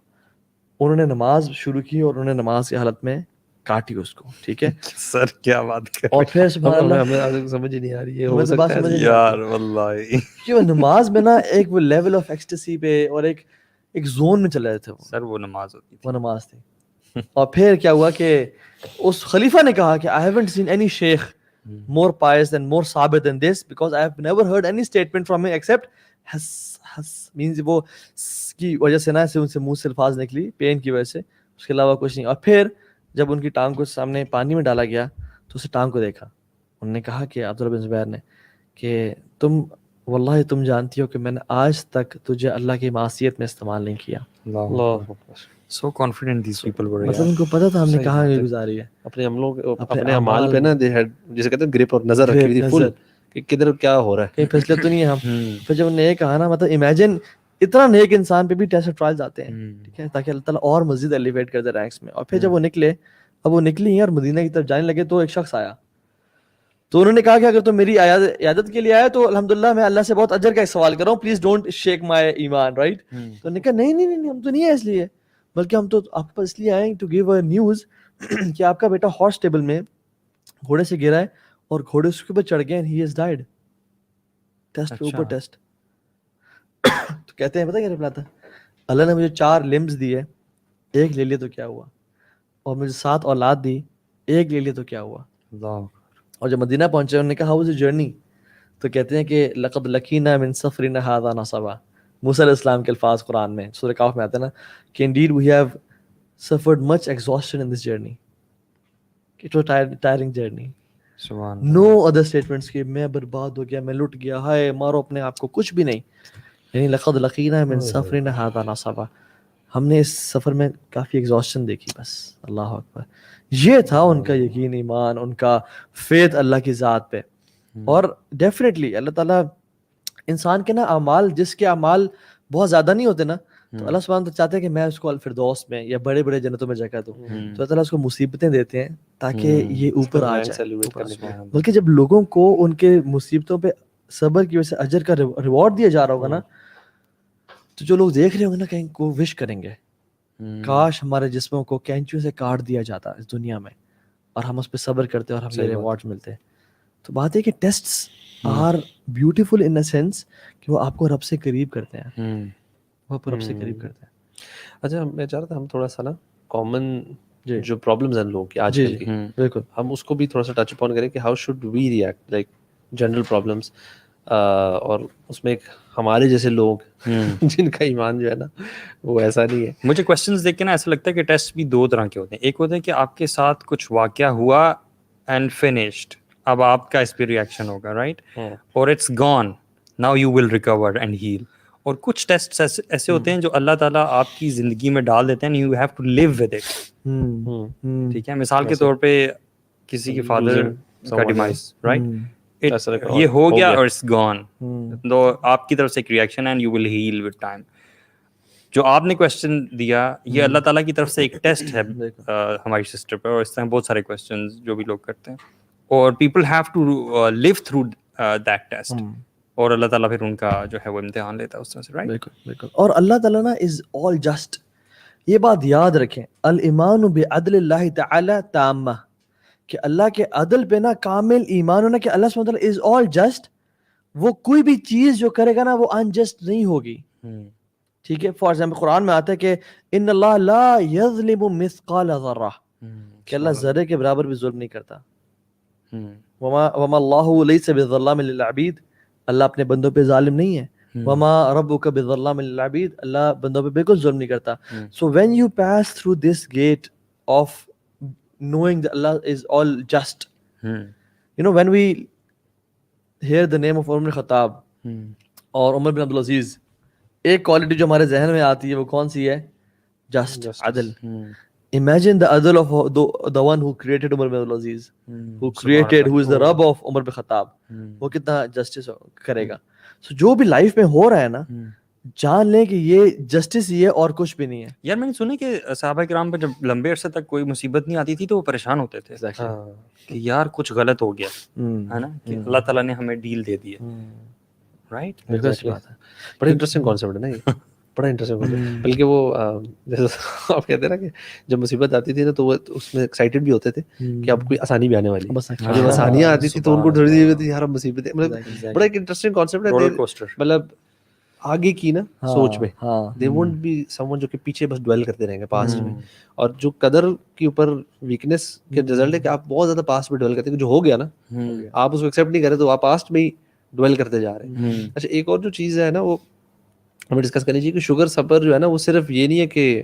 انہوں نے نماز شروع کی اور انہوں نے نماز کی حالت میں کاٹی اس کو. ٹھیک ہے سر کیا بات کر, اور پھر سبحان اللہ ہمیں سمجھ ہی نہیں آ رہی ہے, ہو ہمیں تو بات سکتا سمجھ ہے نہیں یار واللہ کہ نماز میں نا ایک وہ لیول آف ایکسٹیسی پہ اور ایک زون میں چلے تھے. سر وہ نماز ہوتی تھی, وہ نماز تھی. اور پھر کیا ہوا کہ اس خلیفہ نے کہا کہ I haven't seen any sheikh more pious and more sabit than this, because I have never heard any statement from him except has means وہ کی وجہ سے نا ایسے ان سے منہ سے الفاظ نکلی پین کی وجہ سے, اس کے علاوہ کچھ نہیں. اور پھر جب ان کی ٹانگ کو سامنے پانی میں ڈالا گیا تو اسے ٹانگ کو دیکھا. انہوں نے کہا کہ عبداللہ بن زبیر نے کہ تم واللہ تم جانتی ہو کہ میں نے آج تک تجھے اللہ کی معصیت میں استعمال نہیں کیا. اللہ so confident these people were. مطلب ان کو پتا تھا ہم نے کہاں گزاری ہے اپنے عملوں اپنے اعمال پہ نا جسے کہتے ہیں گرپ اور نظر رکھی ہوئی تھی فل کہ کدھر کیا ہو رہا ہے, کہیں پھسلے تو نہیں ہے ہم. پھر جب انہوں نے یہ کہا نا, مطلب امیجن اتنا نیک انسان پہ بھی ٹیسٹ ٹرائلز آتے ہیں, ٹھیک ہے, تاکہ اللہ تعالیٰ اور مزید ایلیویٹ کر دے رینکس میں. اور پھر جب وہ نکلے, اب وہ نکلی اور مدینہ کی طرف جانے لگے تو ایک شخص آیا. تو انہوں نے کہا کہ اگر تم میری عیادت کے لیے آئے تو الحمدللہ میں اللہ سے بہت اجر کا ایک سوال کر رہا ہوں, پلیز ڈونٹ شیک مائی ایمان, رائٹ. تو انہوں نے کہا نہیں ہم تو نہیں ہے اس لیے, بلکہ ہم تو آپ کے پاس اس لیے آئے ٹو گیو اے نیوز کہ آپ کا بیٹا ہارس ٹیبل میں گھوڑے سے گرا ہے اور گھوڑے اس کے اوپر چڑھ گئے, ہی ہیز ڈائیڈ. ٹیسٹ کے اوپر ٹیسٹ. تو کہتے ہیں پتہ کیا رپلائی تھا, اللہ نے مجھے 4 لمبس دیے, ایک لے لیا تو کیا ہوا, اور مجھے 7 اولاد دی, ایک لے لیا تو کیا ہوا. اور جب مدینہ پہنچے انہوں نے کہا ہاؤ واز یور جرنی, تو کہتے ہیں کہ لقد لقینا من سفرنا ھذا نصبا. موسیٰ علیہ السلام کے الفاظ قرآن میں سورہ کہف میں آتے ہیں نا کہ indeed we have suffered much exhaustion in this journey. It was a tiring journey. No other statements کہ میں برباد ہو گیا, میں لٹ گیا, ہائے مارو اپنے آپ کو, کچھ بھی نہیں. یعنی لقد لقینا من سفرنا ھذا نصبا, ہم نے اس سفر میں کافی ایگزاسشن دیکھی بس. اللہ اکبر. یہ تھا ان کا یقین, ایمان, ان کا فیتھ اللہ کی ذات پہ. اور ڈیفینیٹلی اللہ تعالیٰ انسان کے نا اعمال, جس کے اعمال بہت زیادہ نہیں ہوتے نا, تو اللہ سبحانہ وتعالیٰ چاہتے ہیں کہ میں اس کو الفردوس میں یا بڑے بڑے جنتوں میں جگہ دوں. تو اللہ تعالیٰ اس کو مصیبتیں دیتے ہیں تاکہ یہ اوپر آ جائے. بلکہ جب لوگوں کو ان کے مصیبتوں پہ صبر کی وجہ سے اجر کا ریوارڈ دیا جا رہا ہوگا نا, تو جو لوگ دیکھ رہے ہوں گے نا کہیں کو وش کریں گے کاش ہمارے جسموں کو کینچیوں سے کاٹ دیا جاتا اس دنیا میں, اور ہم اس پہ صبر کرتے اور ہمیں ریوارڈ ملتے. تو بات ہے کہ tests are beautiful in a sense کہ وہ آپ کو رب سے قریب کرتے ہیں, وہ آپ کو رب سے قریب کرتے ہیں. اچھا میں چاہ رہا تھا ہم تھوڑا سا نا کامن جو پرابلمز ہیں لوگوں کی آج کل کی, بالکل ہم اس کو بھی تھوڑا سا ٹچ اپون کریں کہ how should we react like general problems, اور اس میں ایک ہمارے جیسے لوگ جن کا ایمان جو ہے نا وہ ایسا نہیں ہے. مجھے کویشچنز دیکھ کے نا ایسا لگتا ہے کہ ٹیسٹ بھی 2 طرح کے ہوتے ہیں. ایک ہوتا ہے کہ آپ کے ساتھ کچھ واقعہ ہوا اینڈ فنشڈ, اب آپ کا اس پہ ریئیکشن ہوگا, رائٹ, اور it's gone, now you will recover and heal. اور کچھ ٹیسٹ ایسے ہوتے ہیں جو اللہ تعالیٰ آپ کی زندگی میں ڈال دیتے ہیں, you have to live with it. ٹھیک ہے, مثال کے طور پہ کسی کے فادر کا ڈیمائز, رائٹ, یہ ہو گیا اور اٹس گون, تو آپ کی طرف سے ایک reaction and you will heal with time. جو آپ نے کویشچن دیا یہ اللہ تعالیٰ کی طرف سے ایک ٹیسٹ ہے ہماری سسٹر پہ, اور اس طرح بہت سارے کویشچنز جو بھی لوگ کرتے ہیں, اور people have to live through that test. اور اللہ تعالیٰ پھر ان کا جو ہے وہ امتحان لیتا ہے اس طرح سے, رائٹ. بالکل بالکل. اور اللہ تعالیٰ نا از آل جسٹ. یہ بات یاد رکھیں, الایمان بعدل اللہ تعالی تامہ, کہ اللہ کے عدل پہ نا کامل ایمان ہونا کہ اللہ سبحانہ وتعالی از آل جسٹ. وہ کوئی بھی چیز جو کرے گا نا وہ انجسٹ نہیں ہوگی. ٹھیک ہے, فار ایگزامپل قرآن میں آتا ہے کہ ان اللہ لا یظلم مثقال ذرہ, کہ اللہ ذرے کے برابر بھی ظلم نہیں کرتا. وما اللہ لیس بظلام للعبید, اللہ اپنے بندوں پہ ظالم نہیں ہے. وما ربک بظلام للعبید, اللہ بندوں پہ بالکل ظلم نہیں کرتا. So when you pass through this gate of knowing that Allah is all just, you know, when we hear the name of Umar bin Khattab اور عمر بن عبدالعزیز, ایک کوالٹی جو ہمارے ذہن میں آتی ہے وہ کون سی ہے؟ جسٹ, عدل. Imagine the adl of the one who created Umar bin Abdul Aziz, who created, who is the Rabb of Umar bin Khattab. وہ کتنا جسٹس کرے گا. So جو بھی لائف میں ہو رہا ہے نا, جان لیں کہ یہ جسٹس ہی ہے اور کچھ بھی نہیں ہے. یار میں نے سنا کہ صحابہ کرام پہ جب لمبے عرصے تک کوئی مصیبت نہیں آتی تھی تو وہ پریشان ہوتے تھے کہ یار کچھ غلط ہو گیا ہے نا, کہ اللہ تعالیٰ نے ہمیں ڈیل دے دی ہے, رائٹ. بڑا انٹرسٹنگ کانسیپٹ ہے نا یہ, بڑا انٹرسٹنگ کانسیپٹ. بلکہ وہ جیسے آپ کہتے ہیں نا کہ جب مصیبت آتی تھی نا تو وہ اس میں ایکسائٹیڈ بھی ہوتے تھے کہ اب کوئی آسانی بھی آنے والی ہے. جب آسانیاں آتی تھی تو ان کو تھوڑی سی ہوتی تھی یار اب مصیبتیں, مطلب بڑا ایک انٹرسٹنگ کانسیپٹ ہے. مطلب آگے کی نا سوچ میں دے وونٹ بی سم ون جو کہ پیچھے بس ڈویل کرتے رہیں گے پاسٹ میں, اور جو قدر کے اوپر ویکنیس کے رزلٹ ہے کہ آپ بہت زیادہ پاسٹ میں ڈویل کرتے ہیں, جو ہو گیا نا آپ اس کو ایکسیپٹ نہیں کرے تو آپ پاسٹ میں ہی ڈویل کرتے جا رہے ہیں. اچھا ایک اور جو چیز ہے نا وہ ہمیں ڈسکس کرنی چاہیے کہ شکر صبر جو ہے نا وہ صرف یہ نہیں ہے کہ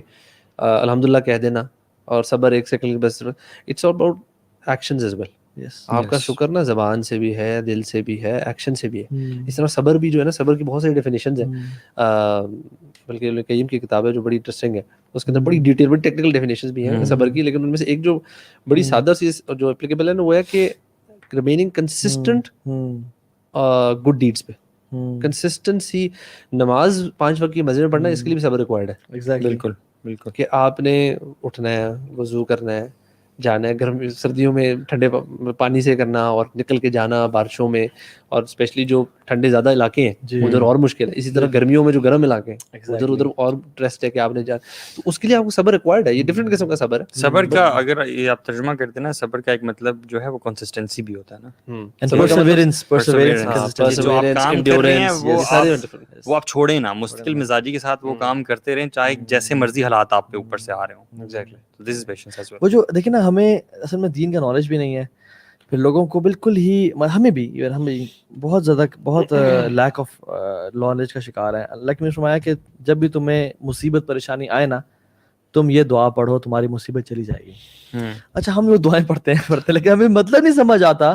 الحمدللہ کہہ دینا اور صبر ایک سیکنڈ بس, it's about actions as well. آپ کا شکر نا زبان سے بھی ہے, دل سے بھی ہے, ایکشن سے بھی ہے. اس طرح صبر بھی جو ہے نا, صبر کی بہت ساری ڈیفینیشنز ہیں, بلکہ ابن قیم کی کتاب ہے جو بڑی انٹرسٹنگ ہے, اس کے اندر بڑی ڈیٹیل بڑی ٹیکنیکل ڈیفینیشنز بھی ہیں صبر کی. لیکن ان میں سے ایک جو بڑی سادہ چیز جو اپلیکیبل ہے نا وہ ہے کہ ریمیننگ کنسسٹنٹ گڈ ڈیڈس پہ. کنسسٹنسی, نماز 5 وقت کی مسجد میں پڑھنا اس کے لیے بھی صبر ریکوائرڈ ہے. بالکل بالکل, کہ آپ نے اٹھنا ہے, وضو کرنا ہے, جانا ہے, گرم سردیوں میں ٹھنڈے پانی سے کرنا اور نکل کے جانا بارشوں میں, اور اسپیشلی جو ٹھنڈے زیادہ علاقے ہیں ادھر اور مشکل ہے. اسی طرح گرمیوں میں جو گرم علاقے ہیں ادھر اور ٹرسٹ ہے کہ آپ نے جانا, تو اس کے لیے آپ کو صبر ریکوائرڈ ہے. یہ ڈفرینٹ قسم کا صبر ہے. صبر کا اگر یہ آپ ترجمہ کرتے ہیں نا, صبر کا ایک مطلب جو ہے وہ کنسسٹنسی بھی ہوتا ہے نا, جو آپ کام کر رہے ہیں وہ آپ چھوڑیں نا, مستقل مزاجی کے ساتھ وہ کام کرتے رہیں چاہے جیسے مرضی حالات آپ پہ اوپر سے آ رہے ہوں. وہ جو دیکھیں نا, ہمیں اصل میں دین کا نالج بھی نہیں ہے, پھر لوگوں کو بالکل ہی, ہمیں بھی بہت زیادہ بہت لیک آف نالج کا شکار ہے. اللہ نے فرمایا کہ جب بھی تمہیں مصیبت پریشانی آئے نا, تم یہ دعا پڑھو تمہاری مصیبت چلی جائے گی. اچھا ہم وہ دعائیں پڑھتے ہیں لیکن ہمیں مطلب نہیں سمجھ آتا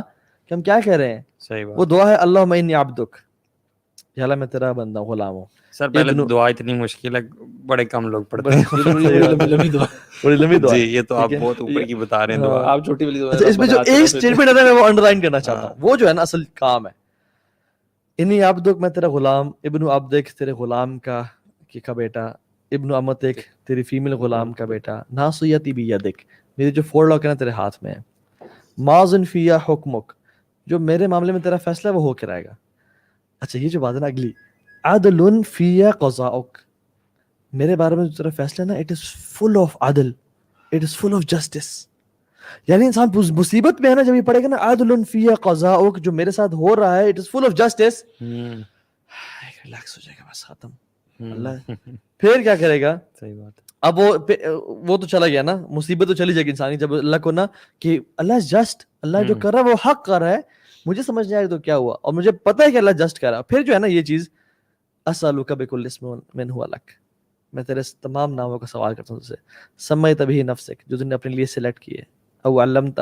کہ ہم کیا کہہ رہے ہیں. صحیح بات. وہ دعا ہے اللہم انی عبدک, یا اللہ میں تیرا بندہ ہوں, غلام ہوں. سر پہلے دعا اتنی مشکل ہے, بڑے کم لوگ پڑھتے ہیں. بڑی لمبی دعا جی, یہ تو آپ بہت اوپر کی بتا رہے ہیں دعا, آپ چھوٹی والی دعا. اس میں جو ایک اسٹیٹمنٹ ہے میں وہ انڈرلائن کرنا چاہتا ہوں, وہ جو ہے نا اصل کام ہے. انی عبدک, میں تیرا غلام, ابن عبدک تیرے غلام کا بیٹا, ابن امتک تیری فیمیل غلام کا بیٹا, ناصیتی بیدک, میری جو فور لاک ہے نا تیرے ہاتھ میں ہے. ماضن فی حکمک, جو میرے معاملے میں تیرا فیصلہ وہ ہو کے رہے گا. اچھا یہ جو بات ہے نا اگلی, عدل فی قضاؤک, میرے بارے میں جو تیرا فیصلہ ہے نا, اٹ از فل آف عدل, it is full of justice. یعنی انسان مصیبت میں ہے نا, جب یہ پڑھے گا نا عدل فی قضاؤک, جو میرے ساتھ ہو رہا ہے, it is full of justice, relax ہو جائے گا, بس ختم. اللہ پھر کیا کرے گا؟ صحیح بات. اب وہ تو چلا گیا نا, مصیبت تو چلی جائے گی انسانی, جب اللہ کو نا کہ اللہ جسٹ, اللہ جو کر رہا ہے وہ حق کر رہا ہے, مجھے سمجھ نہیں آئے تو کیا ہوا, اور مجھے پتہ ہے کہ اللہ جسٹ کر رہا ہے. پھر جو ہے نا یہ چیز, اسألک بکل اسم من هو لک, میں تیرے تمام ناموں کا سوال کرتا ہوں تجھ سے, سمیت بہ نفسک, جو تم نے اپنے لیے سلیکٹ کیے, او علمتہ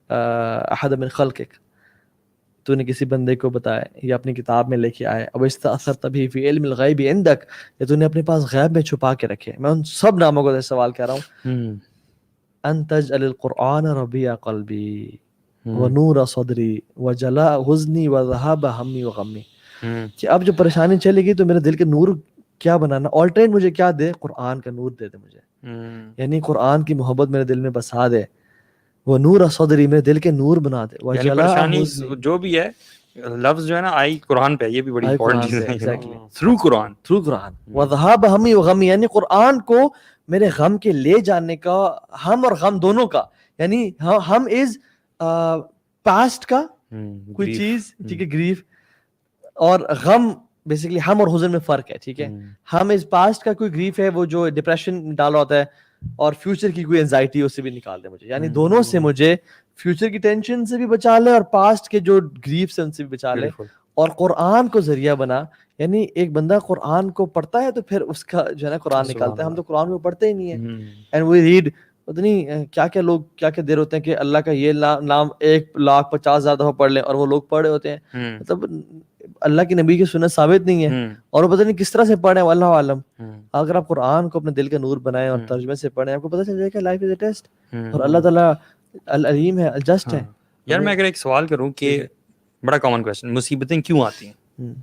احد من خلقک, تو نے کسی بندے کو بتایا یا اپنی کتاب میں لے کے آئے, او استأثرت بہ فی علم الغیب عندک, یا تو نے اپنے پاس غیب میں چھپا کے رکھے. میں ان سب ناموں کو سوال کر رہا ہوں, ان تجعل القرآن ربیع قلبی ونور صدری وجلاء حزنی وذہاب ہمی وغمی, کہ اب جو پریشانی چلے گی تو میرے دل کے نور کیا بنانا, آلٹرنیٹ مجھے کیا دے, قرآن کا نور دے دے مجھے, یعنی قرآن کی محبت میرے دل میں بسا دے, وہ نور صدری, میرے دل کے نور بنا دے, یعنی پریشانی جو بھی ہے لفظ جو ہے نا آئی قرآن پہ, یہ بھی بڑی امپورٹنٹ چیز ہے. ایگزیکٹلی تھرو قرآن, تھرو قرآن. وذهاب ہمی و غمی, یعنی قرآن کو میرے غم کے لے جانے کا, ہم اور غم دونوں کا, یعنی ہم از پاسٹ کا کوئی چیز, ٹھیک ہے, گریف, اور غم بیسیکلی ہم اور حزن میں فرق ہے, ٹھیک ہے. ہم از پاسٹ کا کوئی گریف ہے وہ جو ڈپریشن ڈالا ہوتا ہے, اور فیوچر کی کوئی اینزائٹی اس سے بھی نکال دے مجھے, یعنی دونوں سے مجھے فیوچر کی ٹینشن سے بھی بچا لے اور پاسٹ کے جو گریف ہیں ان سے بھی بچا لے, اور قرآن کو ذریعہ بنا. یعنی ایک بندہ قرآن کو پڑھتا ہے تو پھر اس کا جو ہے نا قرآن نکالتا ہے. ہم تو قرآن کو پڑھتے ہی نہیں ہیں, اینڈ وی ریڈ پتہ نہیں کیا کیا لوگ کیا کیا دیر ہوتے ہیں کہ اللہ کا یہ نام 1,50,000 دفعہ پڑھ لیں, اور وہ لوگ پڑھے ہوتے ہیں. مطلب اللہ کے نبی کی سنت ثابت نہیں ہے, اور وہ پتہ نہیں کس طرح سے پڑھیں, اللہ عالم. اگر آپ قرآن کو اپنے دل کا نور بنائیں اور ترجمے سے پڑھیں, آپ کو پتہ چل جائے کہ لائف از اے ٹیسٹ, اور اللہ تعالیٰ العلیم ہے, الجسٹ ہے. یار میں اگر ایک سوال کروں کہ بڑا کامن کویسچن, مصیبتیں کیوں آتی ہیں,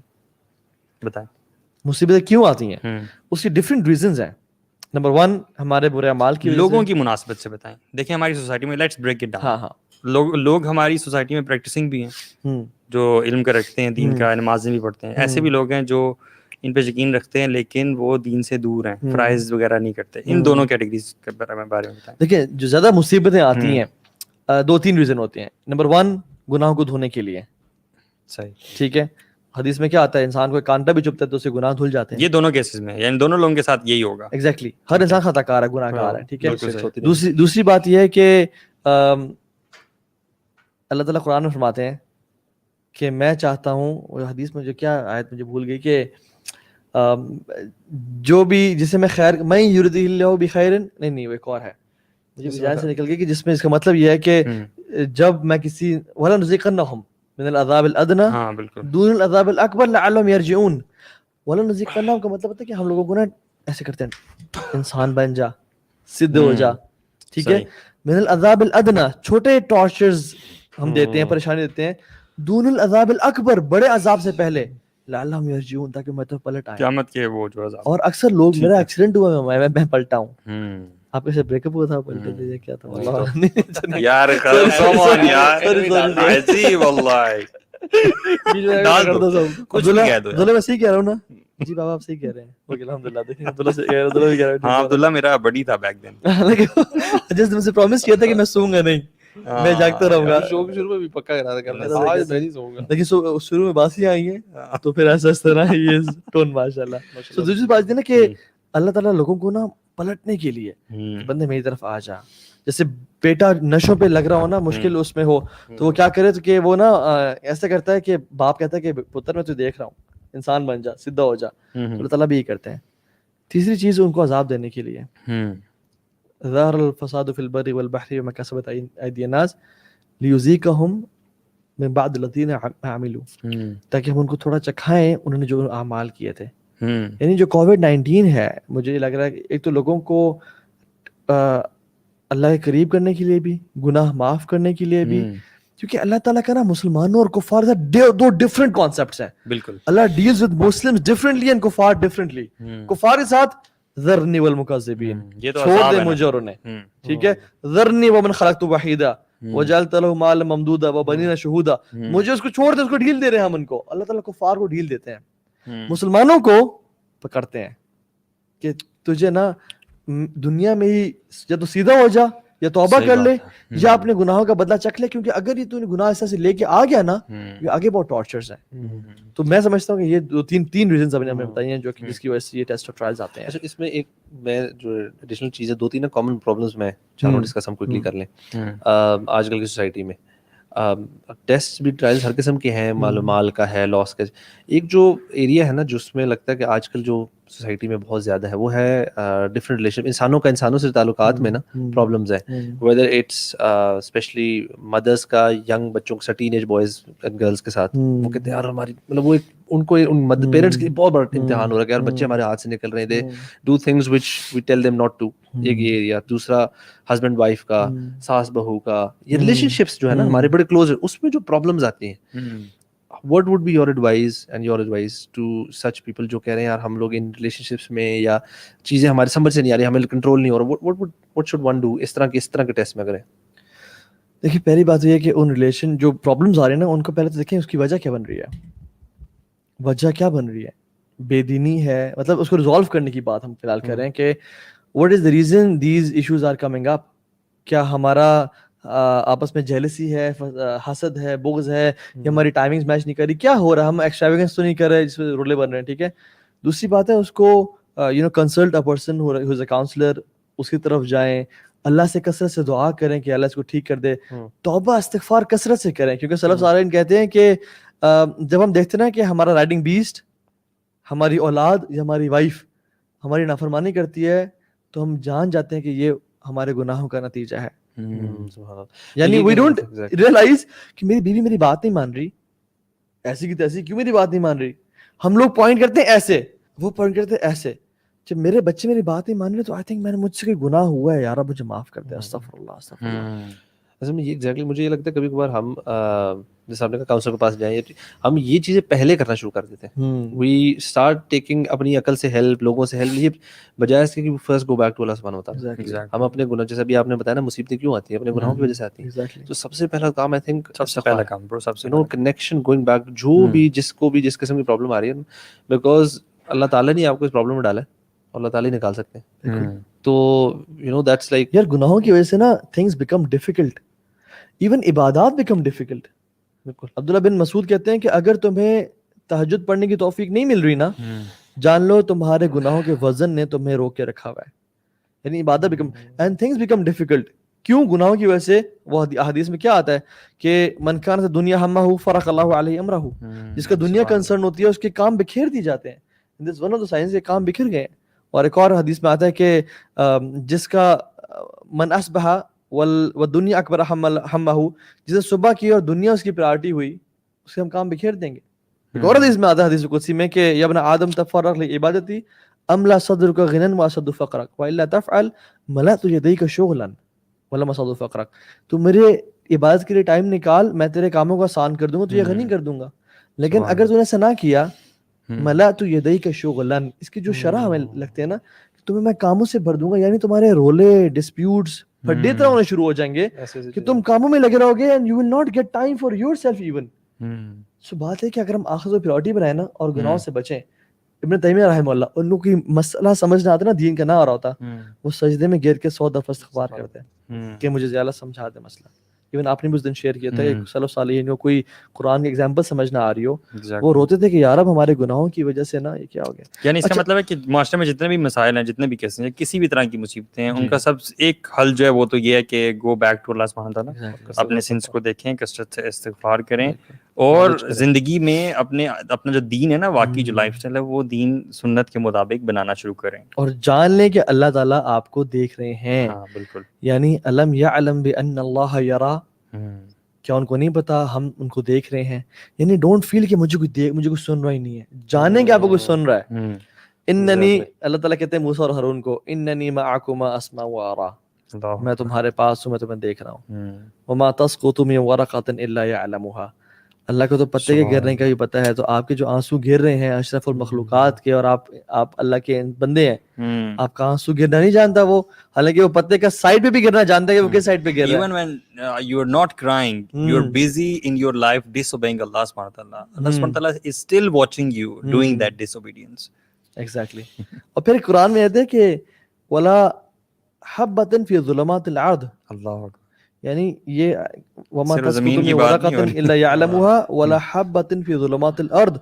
بتائیں. مصیبتیں کیوں آتی ہیں, اس کی ڈفرینٹ ریزنز ہیں. نمبر 1 ہمارے برے اعمال کی, لوگوں کی مناسبت سے بتائیں. دیکھیں ہماری سوسائٹی میں, لیٹس بریک اٹ ڈاؤن, لوگ ہماری سوسائٹی میں پریکٹسنگ بھی ہیں, جو علم کا رکھتے ہیں, دین کا, نمازیں بھی پڑھتے ہیں. ایسے بھی لوگ ہیں جو ان پہ یقین رکھتے ہیں لیکن وہ دین سے دور ہیں, فرائض وغیرہ نہیں کرتے. ان دونوں کیٹیگریز کے بارے میں بتائیں. دیکھیں جو زیادہ مصیبتیں آتی ہیں 2-3 ریزن ہوتے ہیں. نمبر 1 گناہوں کو دھونے کے لیے, صحیح, ٹھیک ہے. حدیث میں کیا آتا ہے, انسان کو ایک کانٹا بھی چبھتا ہے تو اسے گناہ دھل جاتے ہیں. یہ دونوں کیسز میں, یعنی دونوں لوگوں کے ساتھ یہی ہوگا. ایگزیکٹلی, ہر انسان خطا کار ہے, گناہ گار ہے, ٹھیک ہے. دوسری بات یہ ہے کہ اللہ تعالیٰ قرآن میں فرماتے ہیں کہ میں چاہتا ہوں, وہ حدیث میں جو کیا آیت مجھے بھول گئی, کہ جو بھی جسے میں خیر, میں یرید اللہ بخیر, نہیں وہ ایک اور ہے, مجھے ذہن سے نکل گئی, کہ جس میں اس کا مطلب یہ ہے کہ جب میں کسی وَلَنُذِيقَنَّهُمْ من العذاب الادنى دون العذاب الاکبر لعلهم يرجعون. وَلَنُذِيقَنَّهُمْ کا مطلب ہوتا ہے کہ ہم لوگوں کو نا ایسے کرتے ہیں, انسان بن جا, سدھ ہو جا, ٹھیک ہے. من العذاب الادنى, چھوٹے ٹارچرز ہم دیتے ہیں, پریشانی دیتے ہیں. دون العذاب الاکبر, بڑے عذاب سے پہلے, لعلهم يرجعون, تاکہ میں تو پلٹ آئے قیامت کے وہ جو عذاب. اور اکثر لوگ, میرا ایکسیڈنٹ ہوا, میں پلٹا ہوں. آپ کے سے بریک اپ ہوا تھا, پلٹے تھے, کیا تھا یار, کم آن یار, عجیب واللہ. عبداللہ میں صحیح کہہ رہا ہوں نا, جی بابا آپ صحیح کہہ رہے ہیں, اوکے الحمدللہ. دیکھیں عبداللہ سے کہہ رہا ہوں, ہاں عبداللہ میرا بڑی تھا بیک دین, جس نے مجھے پرومس کیا تھا کہ میں سوؤں گا نہیں, میں جاگتا رہوں گا. شروع میں بھی پکا کرا تھا, آج میں نہیں سوؤں گا. لیکن شروع میں باتیں آئی ہیں, تو پھر ایسا اس طرح یہ ٹون, ماشاءاللہ. تو دوسری بات یہ نا کہ اللہ تعالیٰ لوگوں کو نا پلٹنے کے لیے, بندے میری طرف آ جا. جیسے بیٹا نشوں پہ لگ رہا ہو نا, مشکل اس میں ہو, تو وہ کیا کرے, تو کہ وہ نا ایسا کرتا ہے کہ باپ کہتا ہے کہ پتر میں تو دیکھ رہا ہوں, انسان بن جا, سیدھا ہو جا. اللہ تعالیٰ بھی یہ کرتے ہیں. تیسری چیز ان کو عذاب دینے کے لیے, ظہر الفساد فی البر والبحر بما کسبت ایدی الناس لیذیقہم من بعد الذین عملوا, تاکہ ہم ان کو تھوڑا چکھائیں انہوں نے جو اعمال کیے تھے. یعنی جو کووڈ-19 ہے, مجھے لگ رہا ہے کہ ایک تو لوگوں کو اللہ کے قریب کرنے کے لیے بھی, گناہ معاف کرنے کے لیے بھی, کیونکہ اللہ تعالیٰ کا نا مسلمانوں اور کفار سے 2 ڈفرنٹ کانسیپٹس ہیں. بالکل, اللہ deals with Muslims differently and کفار ڈفرنٹلی. کفار کے ساتھ ذرنی والمکذبین, چھوڑ دے مجھے اور انہیں, ٹھیک ہے. ذرنی ومن خلقت وحیدا وجعلت له مالا ممدودا وبنین شہودا, مجھے اس کو چھوڑ دے, اس کو ڈھیل دے رہے ہیں ہم ان کو. اللہ تعالیٰ کفار کو ڈھیل دیتے ہیں, مسلمانوں کو پکڑتے ہیں کہ تجھے نا دنیا میں ہی یا تو سیدھا ہو جا, یا توبہ کر لے, یا اپنے گناہوں کا بدلہ چکھ لے, کیونکہ اگر یہ تو نے گناہ ایسا سے لے کے آ گیا نا, یہ آگے بہت ٹارچرز ہیں. تو میں سمجھتا ہوں کہ یہ تین ریزنز ہم نے بتائی ہیں جو کہ جس کی وجہ سے یہ ٹیسٹ آف ٹرائلز آتے ہیں. اچھا, اس میں ایک میں جو ایڈیشنل چیز ہے, 2-3 کامن پرابلمس میں چاروں ڈسکس ہم کوئکلی کر لیں. آج کل کی سوسائٹی میں ٹیسٹ بھی ٹرائلز ہر قسم کے ہیں, مال کا ہے, لاس کا. ایک جو ایریا ہے نا جو اس میں لگتا ہے کہ آج کل جو سوسائٹی میں بہت زیادہ ہے, وہ ہے ڈفرینٹ ریلیشن, انسانوں سے تعلقات میں نا پرابلمز ہیں. ویدر اٹس اسپیشلی مدرس کا ینگ بچوں کے ساتھ, teenage boys and girls کے ساتھ, وہ کہتے ہیں یار ہماری مطلب وہ ان کو پیرنٹس کے لیے بہت بڑا امتحان ہو رہا ہے کہ یار بچے ہمارے ہاتھ سے نکل رہے ہیں, they do things which we tell them not to. ایک یہ ایریا. دوسرا ہسبینڈ وائف کا, ساس بہو کا, یہ ریلیشن شپس جو ہے نا ہمارے بڑے کلوز ہیں, اس میں جو پرابلمز آتی ہیں. What would be your advice and your advice to such people جو کہہ رہے ہیں یار ہم لوگ ان relationships میں یا چیزیں ہمارے سمجھ سے نہیں آ رہی, ہمیں کنٹرول نہیں ہو رہا, what should one do اس طرح کے ٹیسٹ میں کریں؟ دیکھیے پہلی بات یہ ہے کہ ان ریلیشن جو پرابلمز آ رہے ہیں نا ان کو پہلے تو دیکھیں اس کی وجہ کیا بن رہی ہے, وجہ کیا بن رہی ہے, بے دینی ہے, مطلب اس کو ریزالو کرنے کی بات ہم فی الحال کر رہے ہیں کہ what is the reason these issues are coming up. کیا ہمارا آپس میں جیلسی ہے, حسد ہے, بغض ہے, یا ہماری ٹائمنگز میچ نہیں کر رہی, کیا ہو رہا ہے, ہم ایکسٹراویگنس تو نہیں کر رہے جس میں رولے بن رہے ہیں, ٹھیک ہے. دوسری بات ہے اس کو consult a person who is a counsellor, اس کی طرف جائیں, اللہ سے کثرت سے دعا کریں کہ اللہ اس کو ٹھیک کر دے, توبہ استغفار کثرت سے کریں, کیونکہ سلف صالحین کہتے ہیں کہ جب ہم دیکھتے ہیں نا کہ ہمارا رائڈنگ بیسٹ, ہماری اولاد یا ہماری وائف ہماری نافرمانی کرتی ہے, تو ہم جان جاتے ہیں کہ یہ ہمارے گناہوں کا نتیجہ ہے. یعنی وی ڈونٹ ریئلائز کہ میری بیوی میری بات نہیں مان رہی, ایسی کی تیسی کیوں میری بات نہیں مان رہی. ہم لوگ پوائنٹ کرتے ہیں ایسے, وہ پوائنٹ کرتے ہیں ایسے. جب میرے بچے میری بات نہیں مان رہے تو آئی تھنک میں نے مجھ سے کوئی گناہ ہوا ہے, یار اب مجھے معاف کر دے, استغفر اللہ استغفر اللہ. اصل میں یہ ایگزیکٹلی مجھے یہ لگتا ہے کبھی کبھار ہم جیسے آپ نے کہا کاؤنسلر کے پاس جائیں, ہم یہ چیزیں پہلے کرنا شروع کر دیتے ہیں. وی اسٹارٹ ٹیکنگ اپنی عقل سے ہیلپ, لوگوں سے ہیلپ, یہ بجائے اس کے کہ فرسٹ گو بیک ٹو اللہ سبحانہ وتعالیٰ. ہم اپنے گناہ, جیسے ابھی آپ نے بتایا نا مصیبتیں کیوں آتی ہیں, اپنے گناہوں کی وجہ سے آتی ہیں. تو سب سے پہلا کام آئی تھنک سب سے پہلا کام برو, سب سے کنیکشن, گوئنگ بیک, جو بھی جس کو بھی جس قسم کی پرابلم آ رہی ہے, بیکاز اللہ تعالیٰ نے آپ کو اس پرابلم میں ڈالا ہے, اللہ تعالیٰ ہی نکال سکتے ہیں. تو دیٹس لائک یار گناہوں کی وجہ سے نا تھنگس بیکم ڈیفیکلٹ, ایون عبادات بیکم ڈیفیکلٹ. بالکل. عبداللہ بن مسعود کہتے ہیں کہ اگر تمہیں تہجد پڑھنے کی توفیق نہیں مل رہی نا, جان لو تمہارے گناہوں کے وزن نے تمہیں روک کے رکھا ہوا ہے. یعنی عبادت become and things become difficult. کیوں؟ گناہوں کی وجہ سے. وہ حدیث میں کیا آتا ہے کہ من کانت دنیا ہمہ فرق اللہ علیہ امرہ, جس کا دنیا کنسرن ہوتی ہے اس کے کام بکھیر دی جاتے ہیں. This one of the science کے کام بکھر گئے. اور ایک اور حدیث میں آتا ہے کہ جس کا من اصبح والدنیا اکبر ہمہ, جس نے صبح کی اور دنیا اس کی پرائرٹی ہوئی, اس کے ہم کام بکھیر دیں گے. ایک اور حدیث میں آتا ہے حدیث قدسی میں کہ یا ابن آدم تفرغ لعبادتی املا صدرک غنى واسد فقرک والا تفعل ملأت یدیک شغلا ولم اصد فقرک. تو میرے عبادت کے لیے ٹائم نکال, میں تیرے کاموں کو آسان کر دوں گا, تجھے غنی کر دوں گا. لیکن اگر تو نے ایسا نہ کیا, ملأت یدیک شغلا, اس کی جو شرح ہمیں لگتے ہیں نا, تمہیں میں کاموں سے بھر دوں گا, یعنی تمہارے رولے, ڈسپیوٹس پھڈے طرح ہونے شروع ہو جائیں گے کہ تم کاموں میں لگے رہو گے and you will not get time for yourself even. سو بات ہے کہ اگر ہم آخرت کو پریورٹی بنائیں نا اور گناہوں سے بچیں. ابن تیمیہ رحمہ اللہ, ان لوگوں کی مسئلہ سمجھ نہ آتا نا, دین کا نہ آ رہا ہوتا, وہ سجدے میں گر کے 100 دفعہ استغفار کرتے ہیں کہ مجھے زیادہ سمجھا دے مسئلہ. ایون آپ نے بھی اس دن شیئر کیا تھا کہ سلف صالحین کو کوئی قرآن کی ایگزامپل سمجھ نہ آ رہی ہو, وہ روتے تھے کہ یار اب ہمارے گناہوں کی وجہ سے نا یہ کیا ہو گیا. یعنی اس کا مطلب ہے کہ معاشرے میں جتنے بھی مسائل ہیں, جتنے بھی کیسز ہیں, کسی بھی طرح کی مصیبتیں ہیں, ان کا سب ایک حل جو ہے وہ تو یہ ہے کہ گو بیک ٹو اللہ سبحانہ تعالیٰ, اپنے سنس کو دیکھیں, کثرت سے استغفار کریں, اور زندگی میں اپنا جو دین ہے نا, واقعی جو لائف اسٹائل ہے, وہ دین سنت کے مطابق بنانا شروع کریں. اور جان لیں کہ اللہ تعالیٰ آپ کو دیکھ رہے ہیں. ہاں بالکل. یعنی الم یعلم بان اللہ یرا, کیا ان کو نہیں پتا ہم ان کو دیکھ رہے ہیں. یعنی ڈونٹ فیل کہ مجھے کوئی سن رہا ہی نہیں ہے, جانیں کہ آپ کو کوئی سن رہا ہے. اننی, اللہ تعالیٰ کہتے ہیں موسیٰ اور ہارون کو, اننی معکما اسمع و ارا, میں تمہارے پاس ہوں, میں تمہیں دیکھ رہا ہوں. وما تسقط من ورقۃ الا يعلمها, اللہ کو تو پتے کے گرنے کا بھی پتہ ہے. تو آپ کے جو آنسو گر رہے ہیں اشرف المخلوقات کے, اور آپ اللہ کے بندے ہیں, آپ کا آنسو گرنا نہیں جانتا وہ, حالانکہ وہ پتے کا سائڈ پہ بھی گرنا جانتا ہے کہ وہ کس سائڈ پہ گر رہا ہے. Even when you are not crying, you are busy in your life disobeying Allah subhanahu wa ta'ala. Allah subhanahu wa ta'ala is still watching you doing that disobedience. Exactly. اور پھر قرآن میں آتا ہے کہ ولا حبۃ فی ظلمات الارض, اللہ یعنی یہ وما تسقط من ورقۃ الا يعلمها ولا حبۃ فی ظلمات الارض,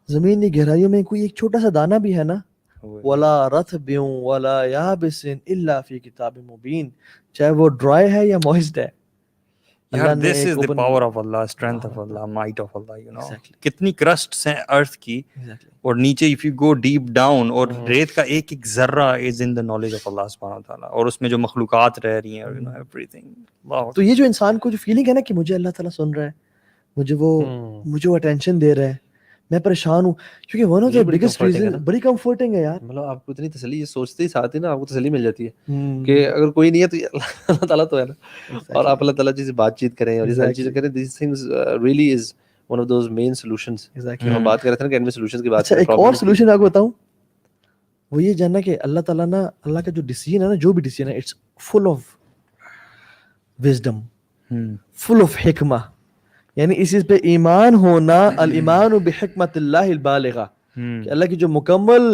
زمین کی گہرائیوں میں کوئی ایک چھوٹا سا دانہ بھی ہے نا, ولا رطب ولا یابس الا فی کتاب مبین, چاہے وہ ڈرائی ہے یا موئسٹ ہے. This is the power of Allah, strength of Allah, might of Allah, you know. کتنی کرسٹس ہیں ارتھ کی, اور نیچے if you go deep down, اور ریت کا ایک ایک ذرہ is in the knowledge of Allah subhanahu wa ta'ala, اور اس میں جو مخلوقات رہ رہی ہیں, you know, everything. تو یہ جو انسان کو جو فیلنگ ہے نا کہ مجھے اللہ تعالیٰ سن رہا ہے, مجھے وہ اٹینشن دے رہا ہے, میں پریشان ہوں, کیونکہ one of the biggest reason, بڑی کمفرٹنگ ہے یار. مطلب آپ کو اتنی تسلی, یہ سوچتے ہی ساتھ ہی نا آپ کو تسلی مل جاتی ہے کہ اگر کوئی نہیں ہے تو اللہ تعالیٰ تو ہے نا, اور آپ اللہ تعالیٰ جی سے بات چیت کریں اور یہ ساری چیزیں کریں. These things really is one of those main solutions. ہم بات کر رہے تھے نا کہ اینڈ میں سولوشنز کی بات. ایک اور سولوشن آپ کو بتاؤں, وہ یہ جاننا کہ اللہ تعالیٰ نا, اللہ کا جو ڈیسیژن ہے نا, جو بھی ڈیسیژن ہے, it's full of wisdom. full of hikmah. یعنی اس چیز پہ ایمان ہونا, الایمان بحکمت اللہ البالغہ, کہ اللہ کی جو مکمل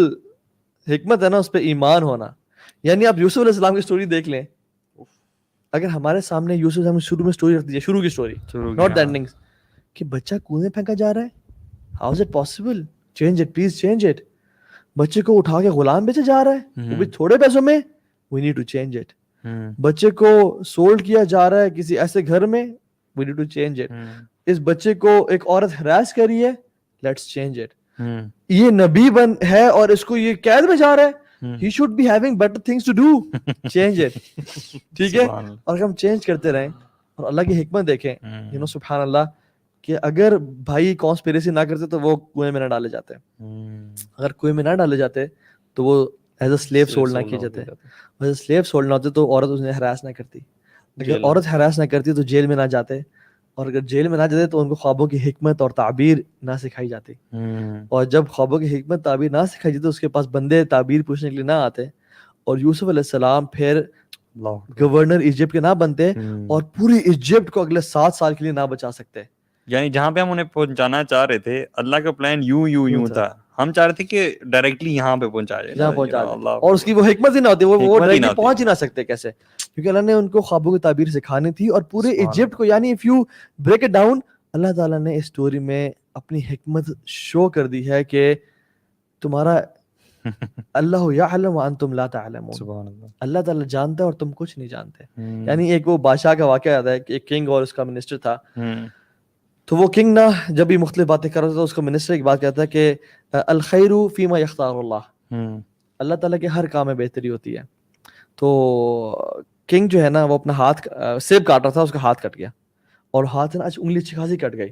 حکمت ہے نا اس پہ ایمان ہونا. یعنی آپ یوسف علیہ السلام کی سٹوری دیکھ لیں, اگر ہمارے سامنے یوسف علیہ السلام شروع میں سٹوری رکھ دیجیے, شروع کی سٹوری, ناٹ دا اینڈنگ, کہ بچہ کنویں پھینکا جا رہا ہے, how is it possible, change it please change it. بچے کو اٹھا کے غلام بیچا جا رہا ہے وہ بھی تھوڑے پیسوں میں, we need to change it. بچے کو سولڈ کیا جا رہا ہے کسی ایسے گھر میں, we need to change it. اس بچے کو ایک عورت ہراس کر رہی ہے, لیٹس چینج اٹ. یہ نبی ہے اور اس کو یہ قید میں جا رہا ہے, he should be having better things to do, change it. ٹھیک ہے, اور ہم چینج کرتے رہیں اور اللہ کی حکمت دیکھیں, you know, سبحان اللہ, کہ اگر بھائی کانسپیریسی نہ کرتے تو وہ کنویں میں نہ ڈالے جاتے, اگر کنویں میں نہ ڈالے جاتے تو وہ ایز اے سلیو سولڈ نہ کیے جاتے, ایز اے سلیو سولڈ نہ ہوتے تو عورت انہیں ہراس نہ کرتی, اگر عورت ہراس نہ کرتی تو جیل میں نہ جاتے, اور اگر جیل میں نہ جاتے تو ان کو خوابوں کی حکمت اور تعبیر نہ سکھائی جاتی, اور جب خوابوں کی حکمت تعبیر نہ سکھائی جاتی تو اس کے پاس بندے تعبیر پوچھنے کے لیے نہ آتے, اور یوسف علیہ السلام پھر گورنر ایجپٹ کے نہ بنتے اور پوری ایجپٹ کو اگلے 7 سال کے لیے نہ بچا سکتے. یعنی جہاں پہ ہم انہیں پہنچانا چاہ رہے تھے, اللہ کا پلان یوں تھا, ہم چاہ رہے تھے کہ ڈائریکٹلی یہاں پہ پہنچا جائے, اور اس کی وہ حکمت ہی نہ ہوتی, وہ ڈائریکٹلی پہنچ ہی نہ سکتے کیسے, کیونکہ اللہ نے ان کو خوابوں کی تعبیر سکھانی تھی, اور پورے ایجپٹ کو, یعنی if you break it down, اللہ تعالیٰ نے اس سٹوری میں اپنی حکمت شو کر دی ہے کہ تمہارا اللہ یعلم وانتم لا تعلمون, اللہ تعالیٰ جانتا ہے اور تم کچھ نہیں جانتے. یعنی ایک وہ بادشاہ کا واقعہ یاد ہے کہ ایک کنگ اور اس کا منسٹر تھا, تو وہ کنگ نا جب بھی مختلف باتیں کر رہا تھا تو اس کا منسٹر ایک بات کہتا ہے کہ الخیر فیما یختار اللہ, اللہ تعالیٰ کے ہر کام میں بہتری ہوتی ہے. تو کنگ جو ہے نا وہ اپنا ہاتھ سیب کاٹ رہا تھا, اس کا ہاتھ کٹ گیا, اور ہاتھ نا انگلی اچھی خاصی کٹ گئی.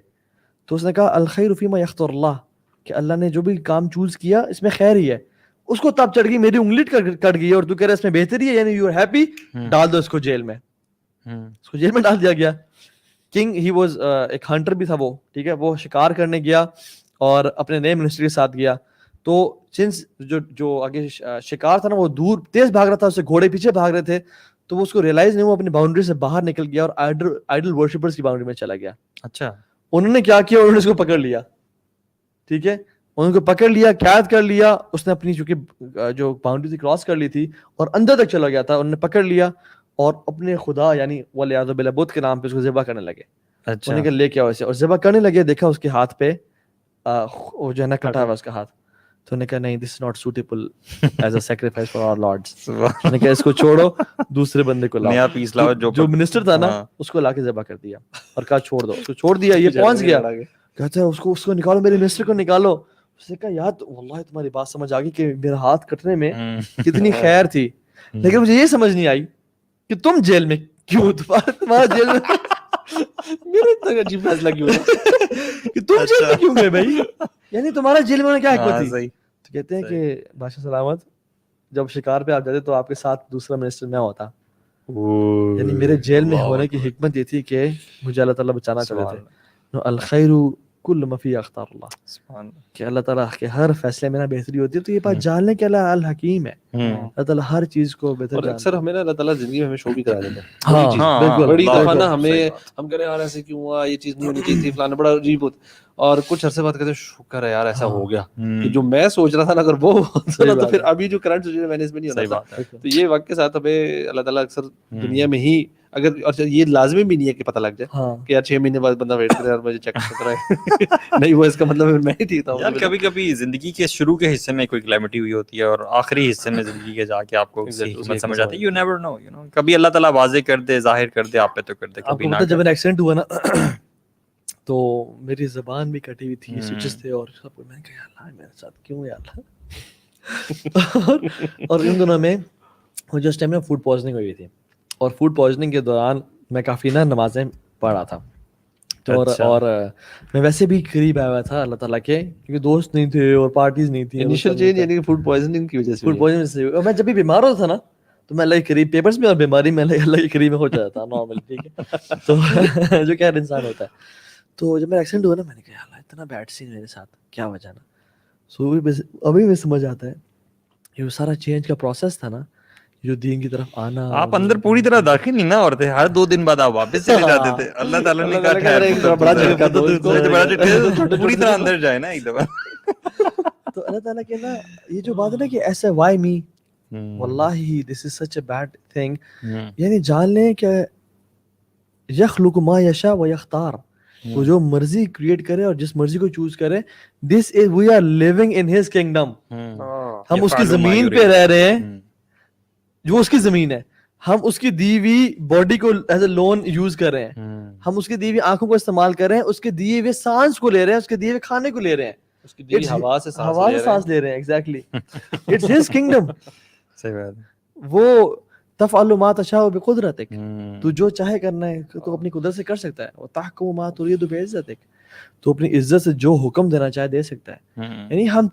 تو اس نے کہا الخیر فیما یختار اللہ, کہ اللہ نے جو بھی کام چوز کیا اس میں خیر ہی ہے. اس کو تب چڑھ گئی, میری انگلی کٹ گئی اور تو کہہ رہا ہے اس میں بہتری ہے, یعنی یو آر ہیپی, ڈال دو اس کو جیل میں. اس کو جیل میں ڈال دیا گیا. کنگ ہی واز ایک ہنٹر بھی تھا وہ, ٹھیک ہے, وہ شکار کرنے گیا اور اپنے نئے منسٹر کے ساتھ گیا. تو سنس جو آگے شکار تھا نا وہ دور تیز بھاگ رہا تھا, اس سے گھوڑے پیچھے بھاگ رہے تھے, تو وہ اس کو ریئلائز نہیں, وہ اپنی باؤنڈری سے باہر نکل گیا اور آئیڈل ورشپرز کی باؤنڈری میں چلا گیا. اچھا, انہوں نے کیا کیا, انہوں نے اس کو پکڑ لیا, ٹھیک ہے, انہوں کو پکڑ لیا, قید کر لیا. اس نے اپنی چونکہ جو باؤنڈری تھی کراس کر لی تھی اور اندر تک چلا گیا تھا, انہوں نے پکڑ لیا اور اپنے خدا یعنی والعیاذ باللہ بدھ کے نام پہ اس کو ذبح کرنے لگے. اچھا, انہوں نے لے کے آؤ اسے, اور ذبح کرنے لگے, دیکھا اس کے ہاتھ پہ وہ جو ہے نا کٹا ہوا اس کا ہاتھ. تو انہوں نے کہا نہیں, this is not suitable as a sacrifice for our lords. انہوں نے کہا اس کو چھوڑو, دوسرے بندے کو لاؤ, نیا پیس لاؤ. جو منسٹر تھا نا اس کو لا کے ذبح کر دیا اور کہا چھوڑ دو, اس کو چھوڑ دیا. یہ پہنچ گیا, کہتا ہے اس کو نکالو, میرے منسٹر کو نکالو. اس نے کہا یار واللہ تمہاری بات سمجھ آ گئی کہ میرا ہاتھ کٹنے میں کتنی خیر تھی, لیکن مجھے یہ سمجھ نہیں آئی کہ تم جیل میں کیوں, تمہارا جیل میں میرا اتنا عجیب فیصلہ کیوں کہ تم جیل میں کیوں گئے بھائی, یعنی تمہارا جیل میں کیا حکمت تھی. تو کہتے ہیں کہ بادشاہ سلامت جب شکار پہ آپ جاتے تو آپ کے ساتھ دوسرا منسٹر میں ہوتا, یعنی میرے جیل میں ہونے کی حکمت یہ تھی کہ مجھے اللہ تعالیٰ بچانا چاہتے تھے. الخیر کل ما فی اختار اللہ, کہ اللہ تعالیٰ کے ہر فیصلے میں نا بہتری ہوتی ہے. تو یہ بات جاننے کے اللہ الحکیم ہے, اللہ تعالیٰ ہر چیز کو بہتر جانتا ہے. اکثر ہمیں نا اللہ تعالیٰ زندگی میں ہمیں شو بھی کرا دیتا ہے. ہاں بالکل, بڑی دفعہ نا ہمیں ہم کہہ رہے ہیں یار ایسے کیوں ہوا, یہ چیز نہیں ہونی چاہیے تھی, فلانا, بڑا عجیب ہوتا, اور کچھ عرصے بعد کہتے ہیں شکر ہے یار ایسا ہو گیا, کہ جو میں سوچ رہا تھا نا اگر وہ ہوتا نا تو پھر ابھی جو کرنٹ سچویشن میں نے اس میں نہیں ہوتا تھا. تو یہ وقت کے ساتھ ہمیں اللہ تعالیٰ اکثر دنیا میں ہی, اگر اور یہ لازمی بھی نہیں ہے کہ پتہ لگ جائے کہ یار 6 مہینے بعد بندہ ویٹ کرے اور مجھے چیک کرتا ہے, نہیں وہ اس کا مطلب میں ہی ٹھیک تھا. یار کبھی کبھی زندگی کے شروع کے حصے میں کوئی کلیمٹی ہوئی ہوتی ہے اور آخری حصے میں زندگی کے جا کے آپ کو حکمت سمجھ آتی ہے. You never know, you know, کبھی اللہ تعالیٰ واضح کر دے, ظاہر کر دے, آپ پہ تو کر دے, کبھی نہ. جب میرا ایکسیڈنٹ ہوا نا تو میری زبان بھی کٹی ہوئی تھی, سوئچز تھے, اور سب کو میں نے کہا اللہ میرے ساتھ کیوں ہے اللہ. اور ان دنوں میں مجھے اس ٹائم میں فوڈ پوائزننگ ہوئی تھی, اور فوڈ پوائزننگ کے دوران میں کافی نا نمازیں پڑھ رہا تھا. تو اور میں ویسے بھی قریب آیا ہوا تھا اللہ تعالیٰ کے, کیونکہ دوست نہیں تھے اور پارٹیز نہیں تھی. انیشل چینج یعنی فوڈ پوائزننگ کی وجہ سے, فوڈ پوائزننگ سے. اور میں جب بھی بیمار ہوتا تھا نا تو میں اللہ کے قریب, پیپرز میں اور بیماری میں اللہ کے قریب میں ہو جاتا تھا نارملی, ٹھیک ہے, تو جو کہ ہر انسان ہوتا ہے. تو جب میرا ایکسیڈنٹ ہوا نا میں نے کہا اللہ اتنا بیڈ سین میرے ساتھ, کیا وجہ نا. سو ابھی بھی سمجھ آتا ہے یہ سارا چینج کا پروسیس تھا نا, جو دین کی طرف آنا. آپ اندر پوری طرح داخل نہیں نا ہوتے, ہر 2 دن بعد آپ واپس چلے جاتے تھے. اللہ تعالیٰ نے کہا بڑا جھٹکا دو اس کو. پوری طرح اندر جائے نا ایک دفعہ. تو اللہ تعالیٰ کے نا یہ جو بات ہے نا کہ ایسا وائی می, واللہ دس از سچ اے بیڈ تھنگ. یعنی جان لیں کہ یخلق ما یشاء و یختار, وہ جو مرضی کریٹ کرے اور جس مرضی کو چوز کرے. This is we are living in his kingdom. ہم اس کی زمین پہ رہ رہے ہیں جو اس کی زمین ہے. ہم اس کی دی ہوئی باڈی کو ایز اے لون یوز کر رہے ہیں. ہم اس کی دی ہوئی آنکھوں کو استعمال کر رہے ہیں, اس کے دیے ہوئے سانس کو لے رہے ہیں, اس کے دیے ہوئے کھانے کو لے رہے ہیں, اس کی دی ہوا سے سانس لے رہے ہیں. Exactly it's his kingdom. صحیح بات. وہ تفعل ما تشاء بقدرتک, تو جو چاہے کرنا ہے تو اپنی قدرت سے کر سکتا ہے. وتحکم ما ترید بعزتک, تو اپنی عزت سے جو حکم دینا چاہے دے سکتا ہے. یعنی ہم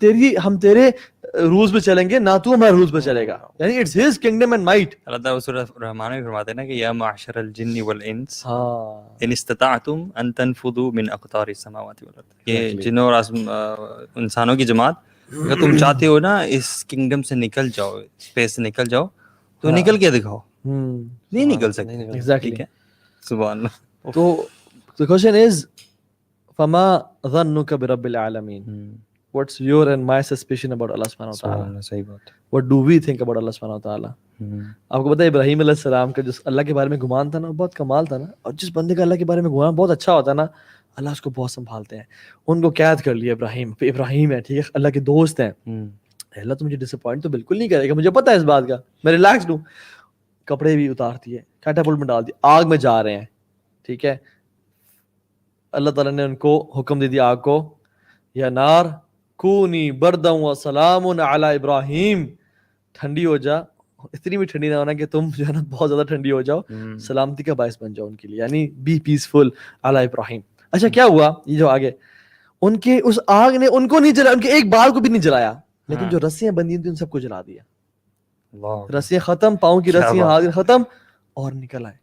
تیرے رولز پہ چلیں گے, نہ تو ہمارے رولز پہ چلے گا. یعنی it's his kingdom and might. اللہ تعالیٰ سورہ رحمان میں فرماتے ہیں نا کہ یا معشر الجن والانس ان استطعتم ان تنفذوا من اقطار السماوات والارض, یہ جنوں اور انسانوں کی جماعت, اگر تم چاہتے ہو نا اس کنگڈم سے نکل جاؤ, اسپیس سے نکل جاؤ, تو نکل کے دکھاؤ. نہیں نکل سکتے. ایگزیکٹلی. سبحان اللہ. تو the question is فما ظنك برب العالمین. What's your and my suspicion about Allah subhanahu wa ta'ala? صحیح بات. What do we think about Allah subhanahu wa ta'ala? آپ کو پتہ ہے ابراہیم علیہ السلام کا جو اللہ کے بارے میں گمان تھا نا, بہت کمال تھا نا. اور جس بندے کا اللہ کے بارے میں گمان بہت اچھا ہوتا ہے نا, اللہ اس کو بہت سنبھالتے ہیں. ان کو قید کر لیا ابراہیم ہے, ٹھیک ہے, اللہ کے دوست ہیں. اللہ تو مجھے ڈس اپوائنٹ تو بالکل نہیں کرے گا, مجھے پتہ ہے اس بات کا, میں ریلیکسڈ ہوں. کپڑے بھی اتار دیے, کیٹاپلٹ میں ڈال دی, آگ میں جا رہے ہیں. ٹھیک ہے, اللہ تعالیٰ نے ان کو حکم دے دیا آگ کو, یا نار کونی بردا و سلام علی ابراہیم, ٹھنڈی ہو جا, اتنی بھی ٹھنڈی نہ ہونا کہ تم جو ہے نا بہت زیادہ ٹھنڈی ہو جاؤ, سلامتی کا باعث بن جاؤ ان کے لیے, یعنی بی پیسفل علی ابراہیم. اچھا کیا ہوا, یہ جو آگے ان کے اس آگ نے ان کو نہیں جلایا, ان کے ایک بال کو بھی نہیں جلایا, لیکن جو رسیاں بندھی تھیں ان سب کو جلا دیا. رسیاں ختم, پاؤں کی رسیاں آگ ختم, اور نکل آئے.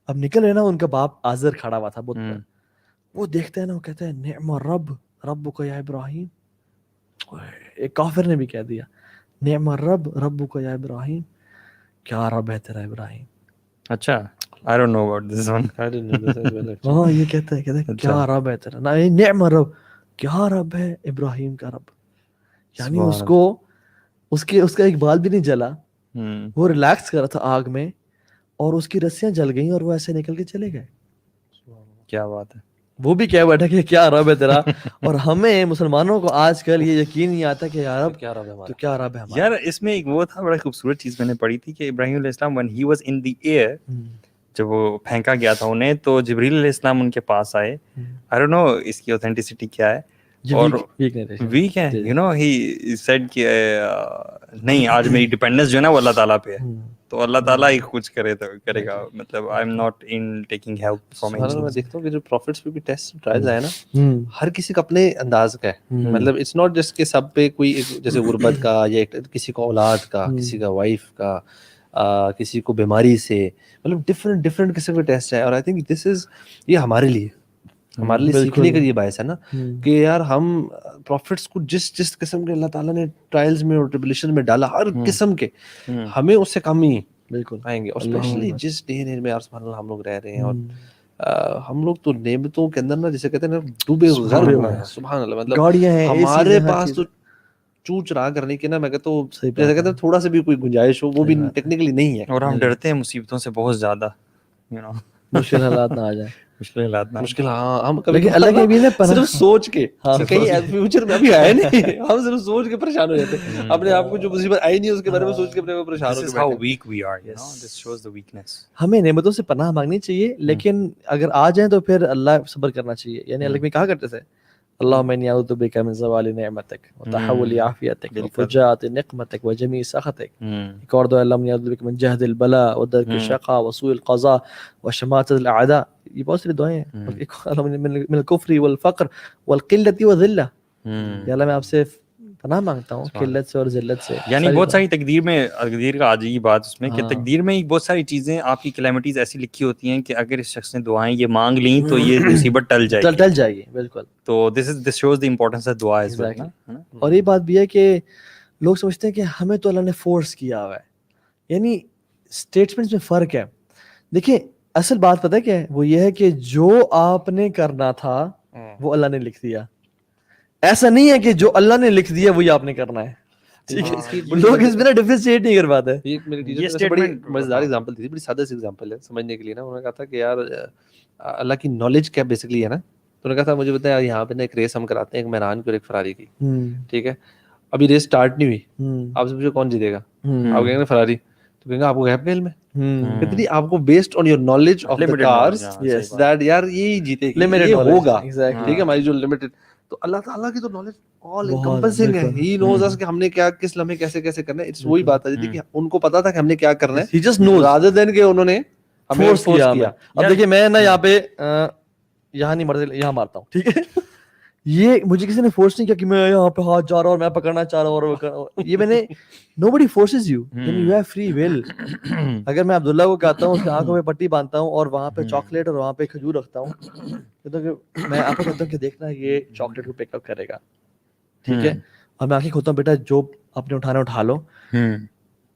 اب نکل رہے نا, ان کا باپ آزر کھڑا ہوا تھا بت پر. وہ دیکھتے ہیں نا, وہ کہتے ہیں نعم الرب ربک یا ابراہیم. ایک کافر نے بھی کہہ دیا نعم الرب ربک یا ابراہیم, کیا رب ہے تیرا ابراہیم. اچھا, I don't know about this one. I didn't know this as well. ہاں یہ کہتا ہے کیا رب ہے تیرا, نعم الرب, کیا رب ہے ابراہیم کا رب. یعنی اس کو اس کا ایک بال بھی نہیں جلا, وہ ریلیکس کر رہا تھا آگ میں, اور اس کی رسیاں جل گئیں اور وہ ایسے نکل کے چلے گئے. کیا بات ہے. وہ بھی کہہ بیٹھا کہ کیا رب ہے تیرا. اور ہمیں مسلمانوں کو آج کل یہ یقین نہیں آتا کہ یار رب کیا رب ہے ہمارا, تو کیا رب ہے ہمارا. یار اس میں ایک وہ تھا, بڑا خوبصورت چیز میں نے پڑھی تھی کہ ابراہیم علیہ السلام when he was in the air, جب وہ پھینکا گیا تھا انہیں, تو جبریل علیہ السلام ان کے پاس آئے. I don't know اس کی اوتھینٹسٹی کیا ہے, اور ویک ہے, یو نو ہی سیڈ کہ نہیں آج میری ڈیپینڈنس جو ہے نا وہ اللہ تعالیٰ پہ ہے, تو اللہ تعالیٰ ہی کچھ کرے گا. مطلب I am not in taking help from any. میں دیکھتا ہوں کہ جو پروفٹس پہ بھی ٹیسٹ ٹرائلز آئے نا, ہر کسی کا اپنے انداز کا ہے. مطلب اٹس ناٹ جسٹ کہ سب پہ کوئی جیسے غربت کا, یا کسی کو اولاد کا, کسی کا وائف کا, کسی کو بیماری سے, مطلب ڈفرینٹ قسم کے ٹیسٹ ہے. اور آئی تھنک دس از, یہ ہمارے لیے سیکھنے کا یہ باعث ہے نا کہ یار ہم پروفٹس کو جس قسم کے اللہ تعالیٰ نے ٹرائلز میں اور ٹریبلیشن میں ڈالا, ہر قسم کے, ہمیں اس سے کم ہی بالکل آئیں گے. اور اسپیشلی جس ڈے اینڈ میں سبحان اللہ ہم لوگ رہ رہے ہیں, اور ہم لوگ تو نعمتوں کے اندر نا جسے کہتے ہیں نا ڈوبے غرق ہیں. سبحان اللہ, مطلب ہمارے پاس تو چوچ رہا کرنے کی نا, میں کہتا ہوں جیسے کہتے ہیں تھوڑا سا بھی کوئی گنجائش ہو, وہ بھی ٹیکنیکلی نہیں ہے. اور ہم ڈرتے ہیں مصیبتوں سے بہت زیادہ, مشکل حالات نہ آ جائیں. مشکل, ہاں ہم کبھی اللہ کے بھی صرف سوچ کے, کہیں فیوچر میں ابھی آیا نہیں, ہم صرف سوچ کے پریشان ہو جاتے ہیں. اپنے آپ کو جو مصیبت آئی نہیں اس کے بارے میں سوچ کے اپنے کو پریشان ہو جاتے. ہمیں نعمتوں سے پناہ مانگنی چاہیے, لیکن اگر آ جائیں تو پھر اللہ صبر کرنا چاہیے. یعنی اللہ میں کہا کرتے تھے اللہم انی اعوذ بک من زوال نعمتک وتحول عافیتک وفجاءۃ نقمتک وجمیع سخطک. ایک اور دعا اللہم انی اعوذ بک من جہد البلاء ودرک الشقاء وسوء القضاء وشماتۃ الاعداء. یہ بہت ساری دعائیں ہیں. من الکفر والفقر والقلۃ والذلہ. یا اللہ میں آپ سے پناہ مانگتا ہوں قلت سے اور ذلت سے. یعنی بہت ساری تقدیر کا آج یہ بات اس میں کہ تقدیر میں بہت ساری چیزیں آپ کی کلیمٹیز ایسی لکھی ہوتی ہیں کہ اگر اس شخص نے دعائیں یہ مانگ لیں تو یہ مصیبت ٹل جائے گی. بالکل. تو this shows the importance of دعا از ویل. اور یہ بات بھی ہے کہ لوگ سمجھتے ہیں کہ ہمیں تو اللہ نے فورس کیا ہوا ہے, یعنی اسٹیٹمنٹس میں فرق ہے. دیکھیں اصل بات پتہ ہے کیا ہے, وہ یہ ہے کہ جو آپ نے کرنا تھا وہ اللہ نے لکھ دیا. ایسا نہیں ہے کہ جو اللہ نے لکھ دیا وہی آپ نے کرنا ہے. ٹھیک ہے, لوگ اس میں ڈفرینشیٹ نہیں کر پاتے. یہ میری ٹیچر نے بڑی مزیدار ایگزامپل دی تھی, بڑی سادہ سی ایگزامپل ہے سمجھنے کے لیے نا. انہوں نے کہا تھا کہ یار اللہ کی نالج کیا بیسکلی ہے نا. تو انہوں نے کہا تھا مجھے بتایا یہاں پہ نا ایک ریس ہم کراتے ہیں, ایک میران کی اور ایک فراری کی, ٹھیک ہے. ابھی ریس اسٹارٹ نہیں ہوئی, آپ سے پوچھو کون جیتے گا, آپ کہیں گے فراری, تو کہیں گے آپ کو غیب کا علم ہے کتنی, آپ کو based on your knowledge of the cars that یار یہ جیتے گی, یہ ہوگا, ٹھیک ہے. ہماری جو لمیٹڈ, تو اللہ تعالیٰ کی تو نالج آل انکمپسنگ ہے. ہی نوز اس کہ ہم نے کیا کس لمحے کیسے کیسے کرنا ہے. اٹس وہی بات ہے کہ ان کو پتا تھا کہ ہم نے کیا کرنا ہے, he just nose rather than کہ انہوں نے ہمیں فورس کیا. اب دیکھیے میں نا یہاں پہ یہاں نہیں مرتے, یہاں مارتا ہوں, ٹھیک ہے. یہ مجھے کسی نے فورس نہیں کیا کہ میں یہاں پہ ہاتھ جا رہا ہوں اور میں پکڑنا چاہ رہا ہوں, اور یہ میں نے nobody forces you, you have free will. اگر میں عبداللہ کو کہتا ہوں اس کی آنکھوں میں پٹی باندھتا ہوں اور وہاں پہ چاکلیٹ اور وہاں پہ کھجور رکھتا ہوں, میں آپ کو کہتا ہوں کہ دیکھنا یہ چاکلیٹ کو پک اپ کرے گا, ٹھیک ہے, اور میں آنکھیں کھولتا ہوں بیٹا جو آپ نے اٹھانا اٹھا لو,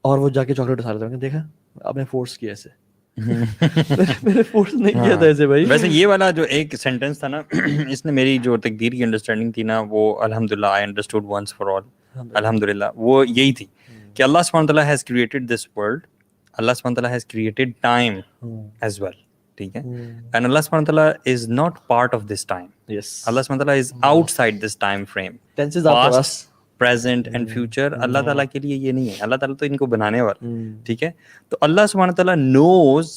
اور وہ جا کے چاکلیٹ اٹھا لیتا ہوں. دیکھا آپ نے فورس کیا ایسے, میں نے فورس نہیں کیا تھا ایسے بھائی. ویسے یہ والا جو ایک سینٹینس تھا نا, اس نے میری جو تقدیر کی انڈرسٹینڈنگ تھی نا, وہ الحمدللہ I understood once for all, الحمدللہ, وہ یہی تھی کہ اللہ سبحانہ وتعالیٰ ہیز کریٹڈ دس ورلڈ, اللہ سبحانہ وتعالیٰ has created time as well, ٹھیک ہے, اینڈ اللہ سبحانہ وتعالیٰ is not part of this time. اللہ سبحانہ وتعالیٰ is outside this time frame. Past, present and future اللہ تعالیٰ کے لیے یہ نہیں ہے. اللہ تعالیٰ تو ان کو بنانے والا, ٹھیک ہے. تو اللہ سبحانہ وتعالیٰ نوز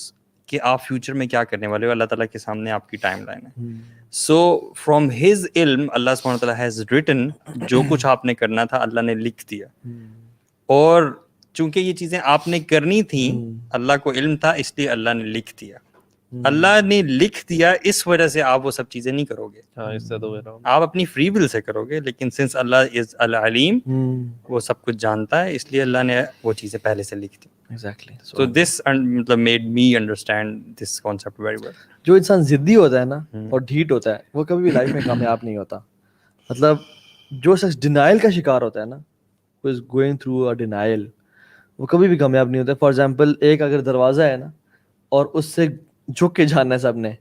کہ آپ فیوچر میں کیا کرنے والے ہو, اللہ تعالیٰ کے سامنے آپ کی ٹائم لائن ہے. سو فرام ہز علم اللہ سبحانہ وتعالیٰ ہیز ریٹن, جو کچھ آپ نے کرنا تھا اللہ نے لکھ دیا, اور چونکہ یہ چیزیں آپ نے کرنی تھیں اللہ کو علم تھا, اس لیے اللہ نے لکھ دیا. اللہ نے لکھ دیا, اس وجہ سے آپ وہ سب چیزیں نہیں کرو گے, آپ اپنی فری ول سے کرو گے, لیکن سنس اللہ از العلیم, وہ سب کچھ جانتا ہے, اس لیے اللہ نے وہ چیزیں پہلے سے لکھ دی. Exactly. So this مطلب made me understand this concept very well. جو انسان ضدی ہوتا ہے نا اور ڈھیٹ ہوتا ہے وہ کبھی بھی لائف میں کامیاب نہیں ہوتا. مطلب جو شخص ڈینائل کا شکار ہوتا ہے نا, who is going through a denial, وہ کبھی بھی کامیاب نہیں ہوتا. فار ایگزامپل ایک اگر دروازہ ہے نا اور اس سے جھک کے جاننا ہے سب نے,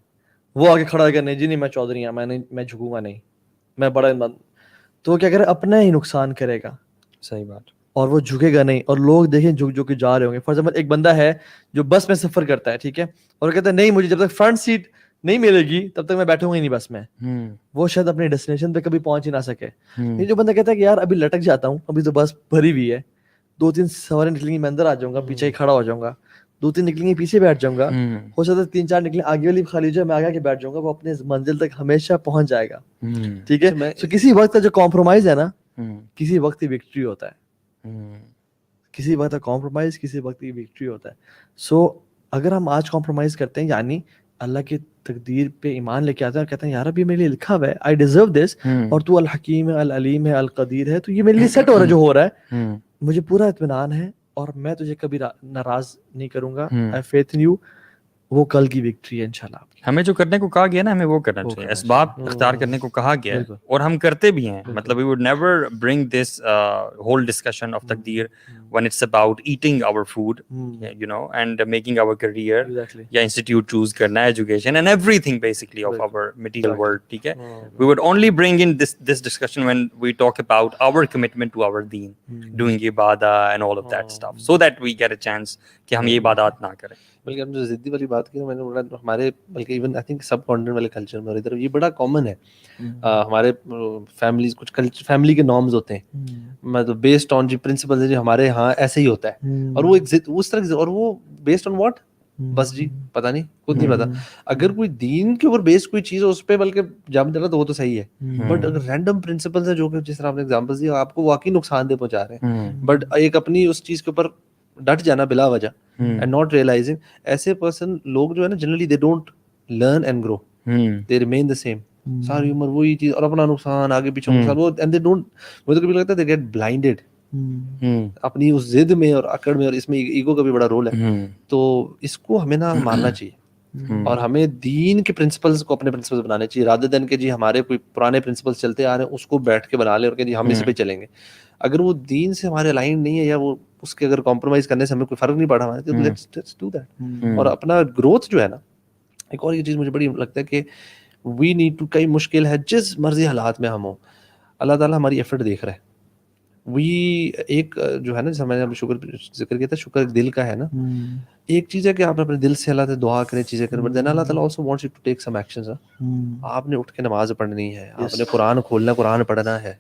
وہ آگے کھڑا کر نہیں جی نہیں میں چودھری ہوں, میں جھکوں گا نہیں, میں بڑا تو وہ کیا کرے, اپنا ہی نقصان کرے گا. صحیح بات. اور وہ جھکے گا نہیں, اور لوگ دیکھیں جھک کے جا رہے ہوں گے. فار ایگزامپل ایک بندہ ہے جو بس میں سفر کرتا ہے, ٹھیک ہے, اور کہتا ہے نہیں مجھے جب تک فرنٹ سیٹ نہیں ملے گی تب تک میں بیٹھوں گا ہی نہیں بس میں, وہ شاید اپنی ڈیسٹینیشن پہ کبھی پہنچ ہی نہ سکے. یہ جو بندہ کہتا ہے کہ یار ابھی لٹک جاتا ہوں, ابھی تو بس بھری ہوئی ہے, 2-3 سواریں نکلیں گی میں اندر آ جاؤں گا, پیچھے ہی کھڑا ہو جاؤں گا, 2-3 نکلیں گے پیچھے بیٹھ جاؤں گا, ہو سکتا ہے 3-4 نکلیں آگے والی خالی جو ہے میں آگے کے بیٹھ جاؤں گا, وہ اپنے منزل تک ہمیشہ پہنچ جائے گا. ٹھیک ہے, تو کسی وقت کا جو کمپرومائز ہے نا, کسی وقت ہی وکٹری ہوتا ہے, کسی وقت کمپرومائز کسی وقت کی وکٹری ہوتا ہے. سو اگر ہم آج کمپرومائز کرتے ہیں, یعنی اللہ کی تقدیر پہ ایمان لے کے آتے ہیں اور کہتے ہیں یار اب یہ میرے لیے لکھا ہوا ہے, آئی ڈیزرو دس, اور تو الحکیم ہے, العلیم ہے, القدیر ہے, تو یہ میرے لیے سیٹ ہو رہا ہے جو ہو رہا ہے, مجھے پورا اطمینان ہے, اور میں تجھے کبھی ناراض نہیں کروں گا. آئی فیتھ ان یو. وہ کل کی وکٹری ہے انشاءاللہ. ہمیں جو کرنے کو کہا گیا نا, ہمیں وہ کرنا چاہیے. اسباب اختیار کرنے کو کہا گیا ہے, اور ہم کرتے بھی ہیں. مطلب we would never bring this whole discussion of taqdeer when it's about eating our food, you know, and making our career, یا institute choose کرنا, education and everything basically of our material world, ٹھیک ہے. We would only bring in this discussion when we talk about our commitment to our deen, doing ibadah and all of that stuff, so that we get a chance کہ ہم یہ عبادات نہ کریں. بلکہ ہم جو ضدی والی بات کی نا, میں نے بولا ہمارے بلکہ even I think sub continent والے کلچر میں اور ادھر یہ بڑا کامن ہے. ہمارے فیملیز کچھ فیملی کے نارمز ہوتے ہیں, مطلب بیسڈ آن جو پرنسپلز ہیں جو ہمارے یہاں ایسے ہی ہوتا ہے, اور وہ ایک اس طرح, اور وہ بیسڈ آن واٹ, بس جی پتہ نہیں, خود نہیں پتا. اگر کوئی دین کے اوپر بیس کوئی چیز ہے اس پہ بلکہ جام چلا تو وہ تو صحیح ہے, بٹ اگر رینڈم پرنسپلز ہیں جو کہ جس طرح آپ نے ایگزامپلس دی آپ کو واقعی نقصان دہ پہنچا رہے ہیں, بٹ ایک اپنی اس چیز کے اوپر ڈٹ جانا بلا وجہ and not realizing, ایسے پرسن لوگ جو ہے نا generally they don't learn and grow, they remain the same ساری عمر وہی چیز, اور اپنا نقصان آگے پیچھے نقصان, وہ and they don't, مجھے تو کبھی لگتا ہے they get blinded اپنی اس ضد میں اور اکڑ میں, اور اس میں ایگو کا بھی بڑا رول ہے. تو اس کو ہمیں نہ مارنا چاہیے. اور ہمیں دین کے پرنسپلس کو اپنے پرنسپلس بنانے چاہیے رادر دین کہ جی ہمارے کوئی پرانے پرنسپلس چلتے آ رہے ہیں اس کو بیٹھ کے بنا لیں اور کہ جی ہم اس پہ چلیں گے. اگر وہ دین سے ہمارے الائن نہیں ہے یا وہ اس کے اگر کمپرومائز کرنے سے ہمیں کوئی فرق نہیں پڑا ہمارے تو لیٹس ڈو دیٹ. اور اپنا گروتھ جو ہے نا, ایک اور یہ چیز مجھے بڑی لگتا ہے کہ وی نیڈ ٹو, کئی مشکل ہے جس مرضی حالات میں ہم ہوں, اللہ تعالیٰ ہماری ایفرٹ دیکھ رہا ہے. وی ایک جو ہے نا جیسے میں نے شکر ذکر کیا تھا, شکر دل کا ہے نا. ایک چیز ہے کہ آپ اپنے دل سے اللہ سے دعا کریں, چیزیں کریں, بٹ دین اللہ تعالیٰ also wants you to take some actions. آپ نے اٹھ کے نماز پڑھنی ہے, آپ نے قرآن کھولنا, قرآن پڑھنا ہے.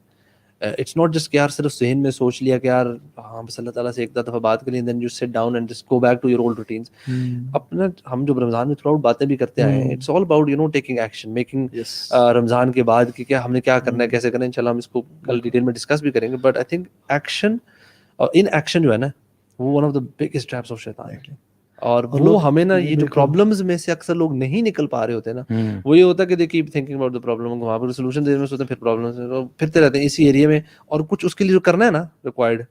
اٹس ناٹ جسٹ کہ یار صرف ذہن میں سوچ لیا کہ یار ہاں بس اللہ تعالیٰ سے ایک دفعہ بات کر لی, then you sit down and just go back to your old routines. اپنا ہم جو رمضان میں تھرو آؤٹ باتیں بھی کرتے آئے ہیں, it's all about you know taking action, making Ramadan کے بعد کہ کیا ہم نے کیا کرنا ہے, کیسے کرنا ہے. انشاءاللہ ہم اس کو کل ڈیٹیل میں ڈسکس بھی کریں گے. بٹ آئی تھنک ایکشن اور ان ایکشن جو ہے نا وہ one of the biggest traps of شیطان ہے. اور وہ ہمیں نا یہ جو پرابلمز میں سے اکثر لوگ نہیں نکل پا رہے ہوتے نا, وہ یہ ہوتا ہے کہ they keep thinking about the problem, وہاں پر سولوشن دینے میں سوچتے ہیں, پھر پرابلم پھرتے رہتے ہیں اسی ایریا میں. اور کچھ اس کے لیے جو کرنا ہے نا ریکوائرڈ,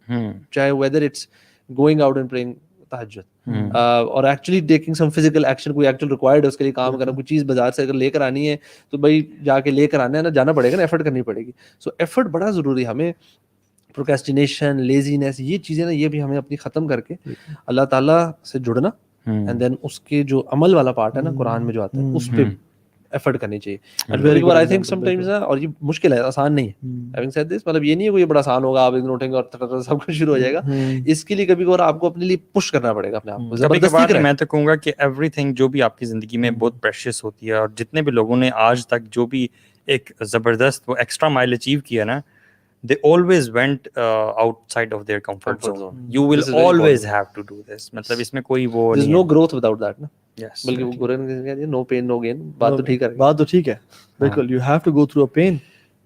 چاہے whether it's going out and praying تہجد اور actually taking some physical action, کوئی ایکچوئل ریکوائرڈ ہے اس کے لیے کام کرنا, کوئی چیز بازار سے اگر لے کر آنی ہے تو بھائی جا کے لے کر آنا ہے نا, جانا پڑے گا نا, ایفرٹ کرنی پڑے گی. سو ایفرٹ بڑا ضروری ہے. ہمیں پروکریسٹینیشن, لیزینس, یہ چیزیں نا یہ بھی ہمیں اپنی ختم کر کے اللہ تعالیٰ سے جڑنا, اینڈ دین اس کے جو عمل والا پارٹ ہے نا قرآن میں جو آتا ہے اس پہ ایفرٹ کرنی چاہیے. آئی تھنک سم ٹائمز, اور یہ مشکل ہے, آسان نہیں ہے. ہیونگ سیڈ دس, مطلب یہ نہیں ہے کوئی بڑا آسان ہوگا, آپ ایک دن اٹھیں گے اور سب کچھ شروع ہو جائے گا. اس کے لیے کبھی کبھار آپ کو اپنے لیے پش کرنا پڑے گا اپنے آپ کو زبردستی کریں. میں تو کہوں گا کہ ایوری تھنگ جو بھی آپ کی زندگی میں بہت پریشیس ہوتی ہے, اور جتنے بھی لوگوں نے آج تک جو بھی ایک زبردست وہ ایکسٹرا مائل اچیو کیا نا, they always went outside of their comfort zone. You will always have to do this. مطلب اس میں کوئی وہ there's no growth without that نا. Yes. بلکہ وہ گورن کہتے ہیں no pain no gain. بات تو ٹھیک ہے, بات تو ٹھیک ہے بالکل. you have to go through a pain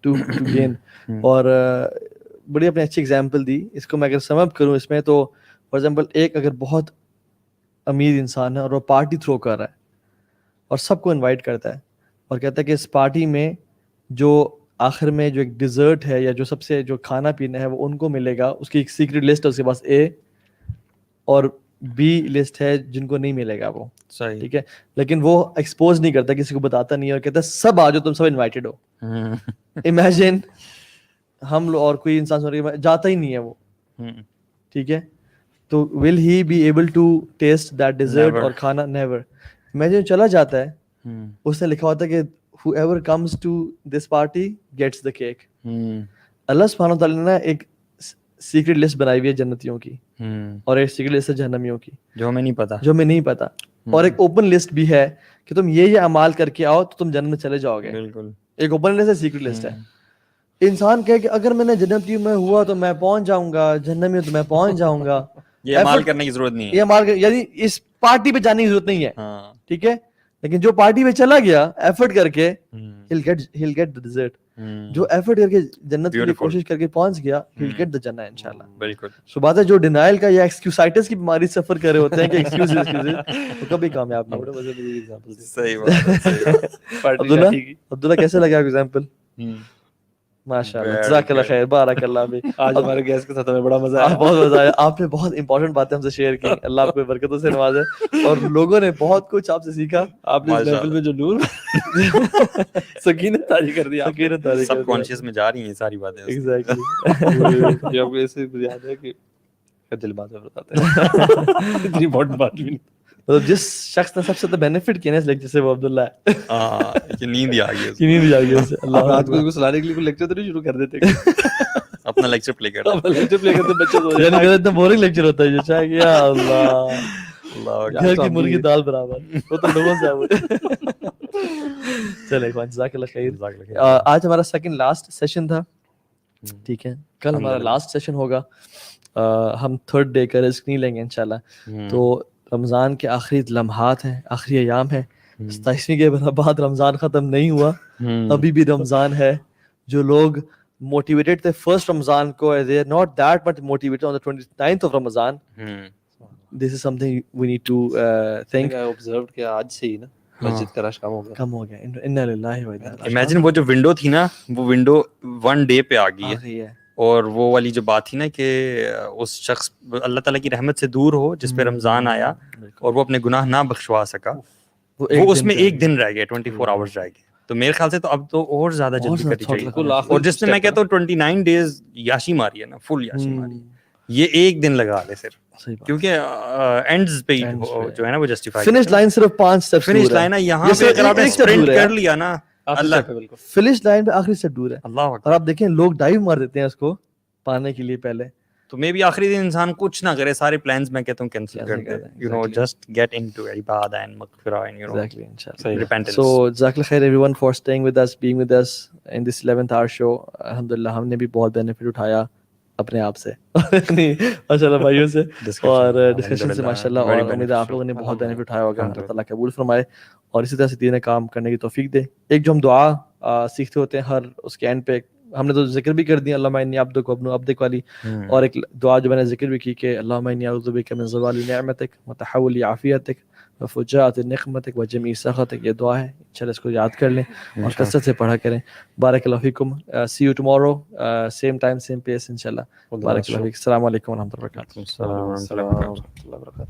to gain. اور بڑی اپنے اچھی ایگزامپل دی. اس کو میں اگر سم اپ کروں اس میں تو فار ایگزامپل ایک اگر بہت امیر انسان ہے اور وہ پارٹی تھرو کر رہا ہے اور سب کو انوائٹ کرتا ہے اور کہتا ہے کہ اس پارٹی میں جو آخر میں جو ایک ڈیزرٹ ہے یا جو سب سے جو کھانا پینا ہے وہ ان کو ملے گا, اس کی ایک سیکرٹ لسٹ ہے اس کے پاس اے اور بی لسٹ ہے جن کو نہیں ملے گا وہ, ٹھیک ہے, لیکن وہ ایکسپوز نہیں کرتا, کسی کو بتاتا نہیں ہے, اور کہتا ہے سب آ جاؤ, تم سب انوائٹیڈ ہو. امیجن ہم لوگ اور کوئی انسان جاتا ہی نہیں ہے وہ, ٹھیک ہے, تو will he be able to taste that dessert اور کھانا؟ نیور. امیجن چلا جاتا ہے, اس نے لکھا ہوتا ہے کہ whoever comes to this party gets the cake. اللہ سبحانہ وتعالی نے ایک سیکرٹ لسٹ بنائی ہوئی ہے جنتیوں کی, اور ایک سیکرٹ لسٹ ہے جہنمیوں کی جو ہمیں نہیں پتا, اور ایک اوپن لسٹ بھی ہے کہ تم یہ اعمال کر کے آؤ تو تم جنت میں چلے جاؤ گے. بالکل ایک اوپن لسٹ ہے, سیکرٹ لسٹ ہے. انسان کہے کہ اگر میں نے جنتی میں ہوا تو میں پہنچ جاؤں گا, جہنم میں تو میں پہنچ جاؤں گا. یہ اعمال کرنے کی ضرورت نہیں ہے, یہ اعمال یعنی اس پارٹی پہ جانے کی ضرورت نہیں ہے, ٹھیک ہے. لیکن جو پارٹی میں چلا گیا ایفرٹ کر کے, he'll get the dessert. جو ایفرٹ کر کے جنت کے لیے کوشش کر کے پہنچ گیا, he'll get the جنہ انشاءاللہ. بالکل. سو بات ہے جو ڈینائل کا یا ایکسکیوسائٹس کی بیماری سفر کر رہے ہوتے ہیں کہ ایکسکیوز وہ کبھی کامیاب نہیں ہوتے. صحیح بات. عبداللہ کیسے لگا ایگزامپل؟ ماشاءاللہ, جزاک اللہ خیر, بارک اللہ بھی. آج ہمارے گیسٹ کے ساتھ ہمیں بڑا مزہ آیا, بہت مزہ آیا. آپ نے بہت امپورٹنٹ باتیں ہم سے شیئر کی, اللہ آپ کو برکتوں سے نوازے, اور لوگوں نے بہت کچھ آپ سے سیکھا. آپ نے اس محفل میں جو نور سکینت طاری کر دی, سکینت طاری کر دی, سب کانشیس میں جا رہی ہیں ساری باتیں. ایگزیکٹلی. یہ آپ کو ایسے یاد ہے کہ دل باتیں بتاتے ہیں اتنی امپورٹنٹ بات بھی نہیں. مطلب جس شخص نے سب سے بینیفٹ کیا نا اس لیکچر سے وہ عبداللہ ہے. کہ نیند ہی آ گئی, نیند آ گئی اسے. اللہ رات کو سلانے کے لیے کوئی لیکچر تو نہیں شروع کر دیتے, اپنا لیکچر پلے کرتے بچے سو یعنی میرا اتنا بورنگ لیکچر ہوتا ہے جو چاہے کہ یا اللہ گھر کی مرغی دال برابر, وہ تو لوگوں سے. چلے جزاک اللہ خیر. آج ہمارا سیکنڈ لاسٹ سیشن تھا, ٹھیک ہے, کل ہمارا لاسٹ سیشن ہوگا. ہم تھرڈ ڈے کا رزق نہیں لیں گے انشاءاللہ. تو رمضان کے آخری لمحات ہیں, آخری ایام ہے. 27ویں کے بعد رمضان ختم نہیں ہوا, ابھی بھی رمضان ہے. جو لوگ موٹیویٹڈ تھے فرسٹ رمضان کو, they are not that much motivated on the 29th of Ramadan. This is something we need to think. I observed کہ آج سے ہی نا مسجد کا رش کم ہو گیا. انا للہ و انا الیہ. امیجن وہ جو ونڈو تھی نا, وہ ونڈو 1 ڈے پہ آ گئی ہے. اور وہ والی جو بات تھی نا کہ اس شخص اللہ تعالیٰ کی رحمت سے دور ہو جس پہ رمضان آیا اور وہ اپنے گناہ نہ بخشوا سکا, وہ اس میں ایک دن رہ گیا 24 آورز رہ گئے. تو میرے خیال سے تو اب تو اور زیادہ جلدی کرنی چاہیے. اور جس میں کہتا ہوں 29 ڈیز یاشی ماری ہے نا, فل یاشی ماری, یہ ایک دن لگا لے صرف, کیونکہ اینڈز پہ جو ہے نا وہ جسٹیفائی. فنش لائن صرف 5 سٹیپس دور ہے. فنش لائن ہے یہاں پہ, اگر آپ نے اسپرنٹ کر لیا نا, اللہ فنش لائن پہ آخری سٹیپ دور ہے. اللہ اور اکبر. آپ دیکھیں لوگ ڈائیو مار دیتے ہیں اس کو پانے کے لیے پہلے. تو میں بھی آخری دن انسان کچھ نہ کرے, سارے پلانز میں کہتا ہوں کینسل کر دے, you know, just get into عبادہ اینڈ مغفرہ and you know Exactly, inshallah. repentance. So جزاک اللہ خیر everyone for staying with us, being with us in this 11th hour show. الحمدللہ ہم نے بھی بہت بینیفٹ اٹھایا اپنے آپ سے, ماشاء اللہ بھائیوں سے, اور ڈسکشن سے ماشاء اللہ, اور امید ہے آپ لوگوں نے بہت بینیفٹ اٹھایا ہوگا. اللہ تعالیٰ قبول فرمائے اور اسی طرح سے دین کام کرنے کی توفیق دے. ایک جو ہم دعا سیکھتے ہوتے ہیں ہر اس کے اینڈ پہ, ہم نے تو ذکر بھی کر دیا اللہم انی عبدک و ابن عبدک والی, اور ایک دعا جو میں نے ذکر بھی کی کہ اللہم انی اعوذ بک من زوال نعمتک وتحول عافیتک وفجاءۃ نقمتک وجمیع سخطک. یہ دعا ہے, انشاءاللہ اس کو یاد کر لیں اور کثرت سے پڑھا کریں. بارک اللہ فیکم, see you tomorrow same time same place انشاءاللہ. بارک اللہ فیک. السلام علیکم ورحمۃ اللہ وبرکاتہ. السلام علیکم.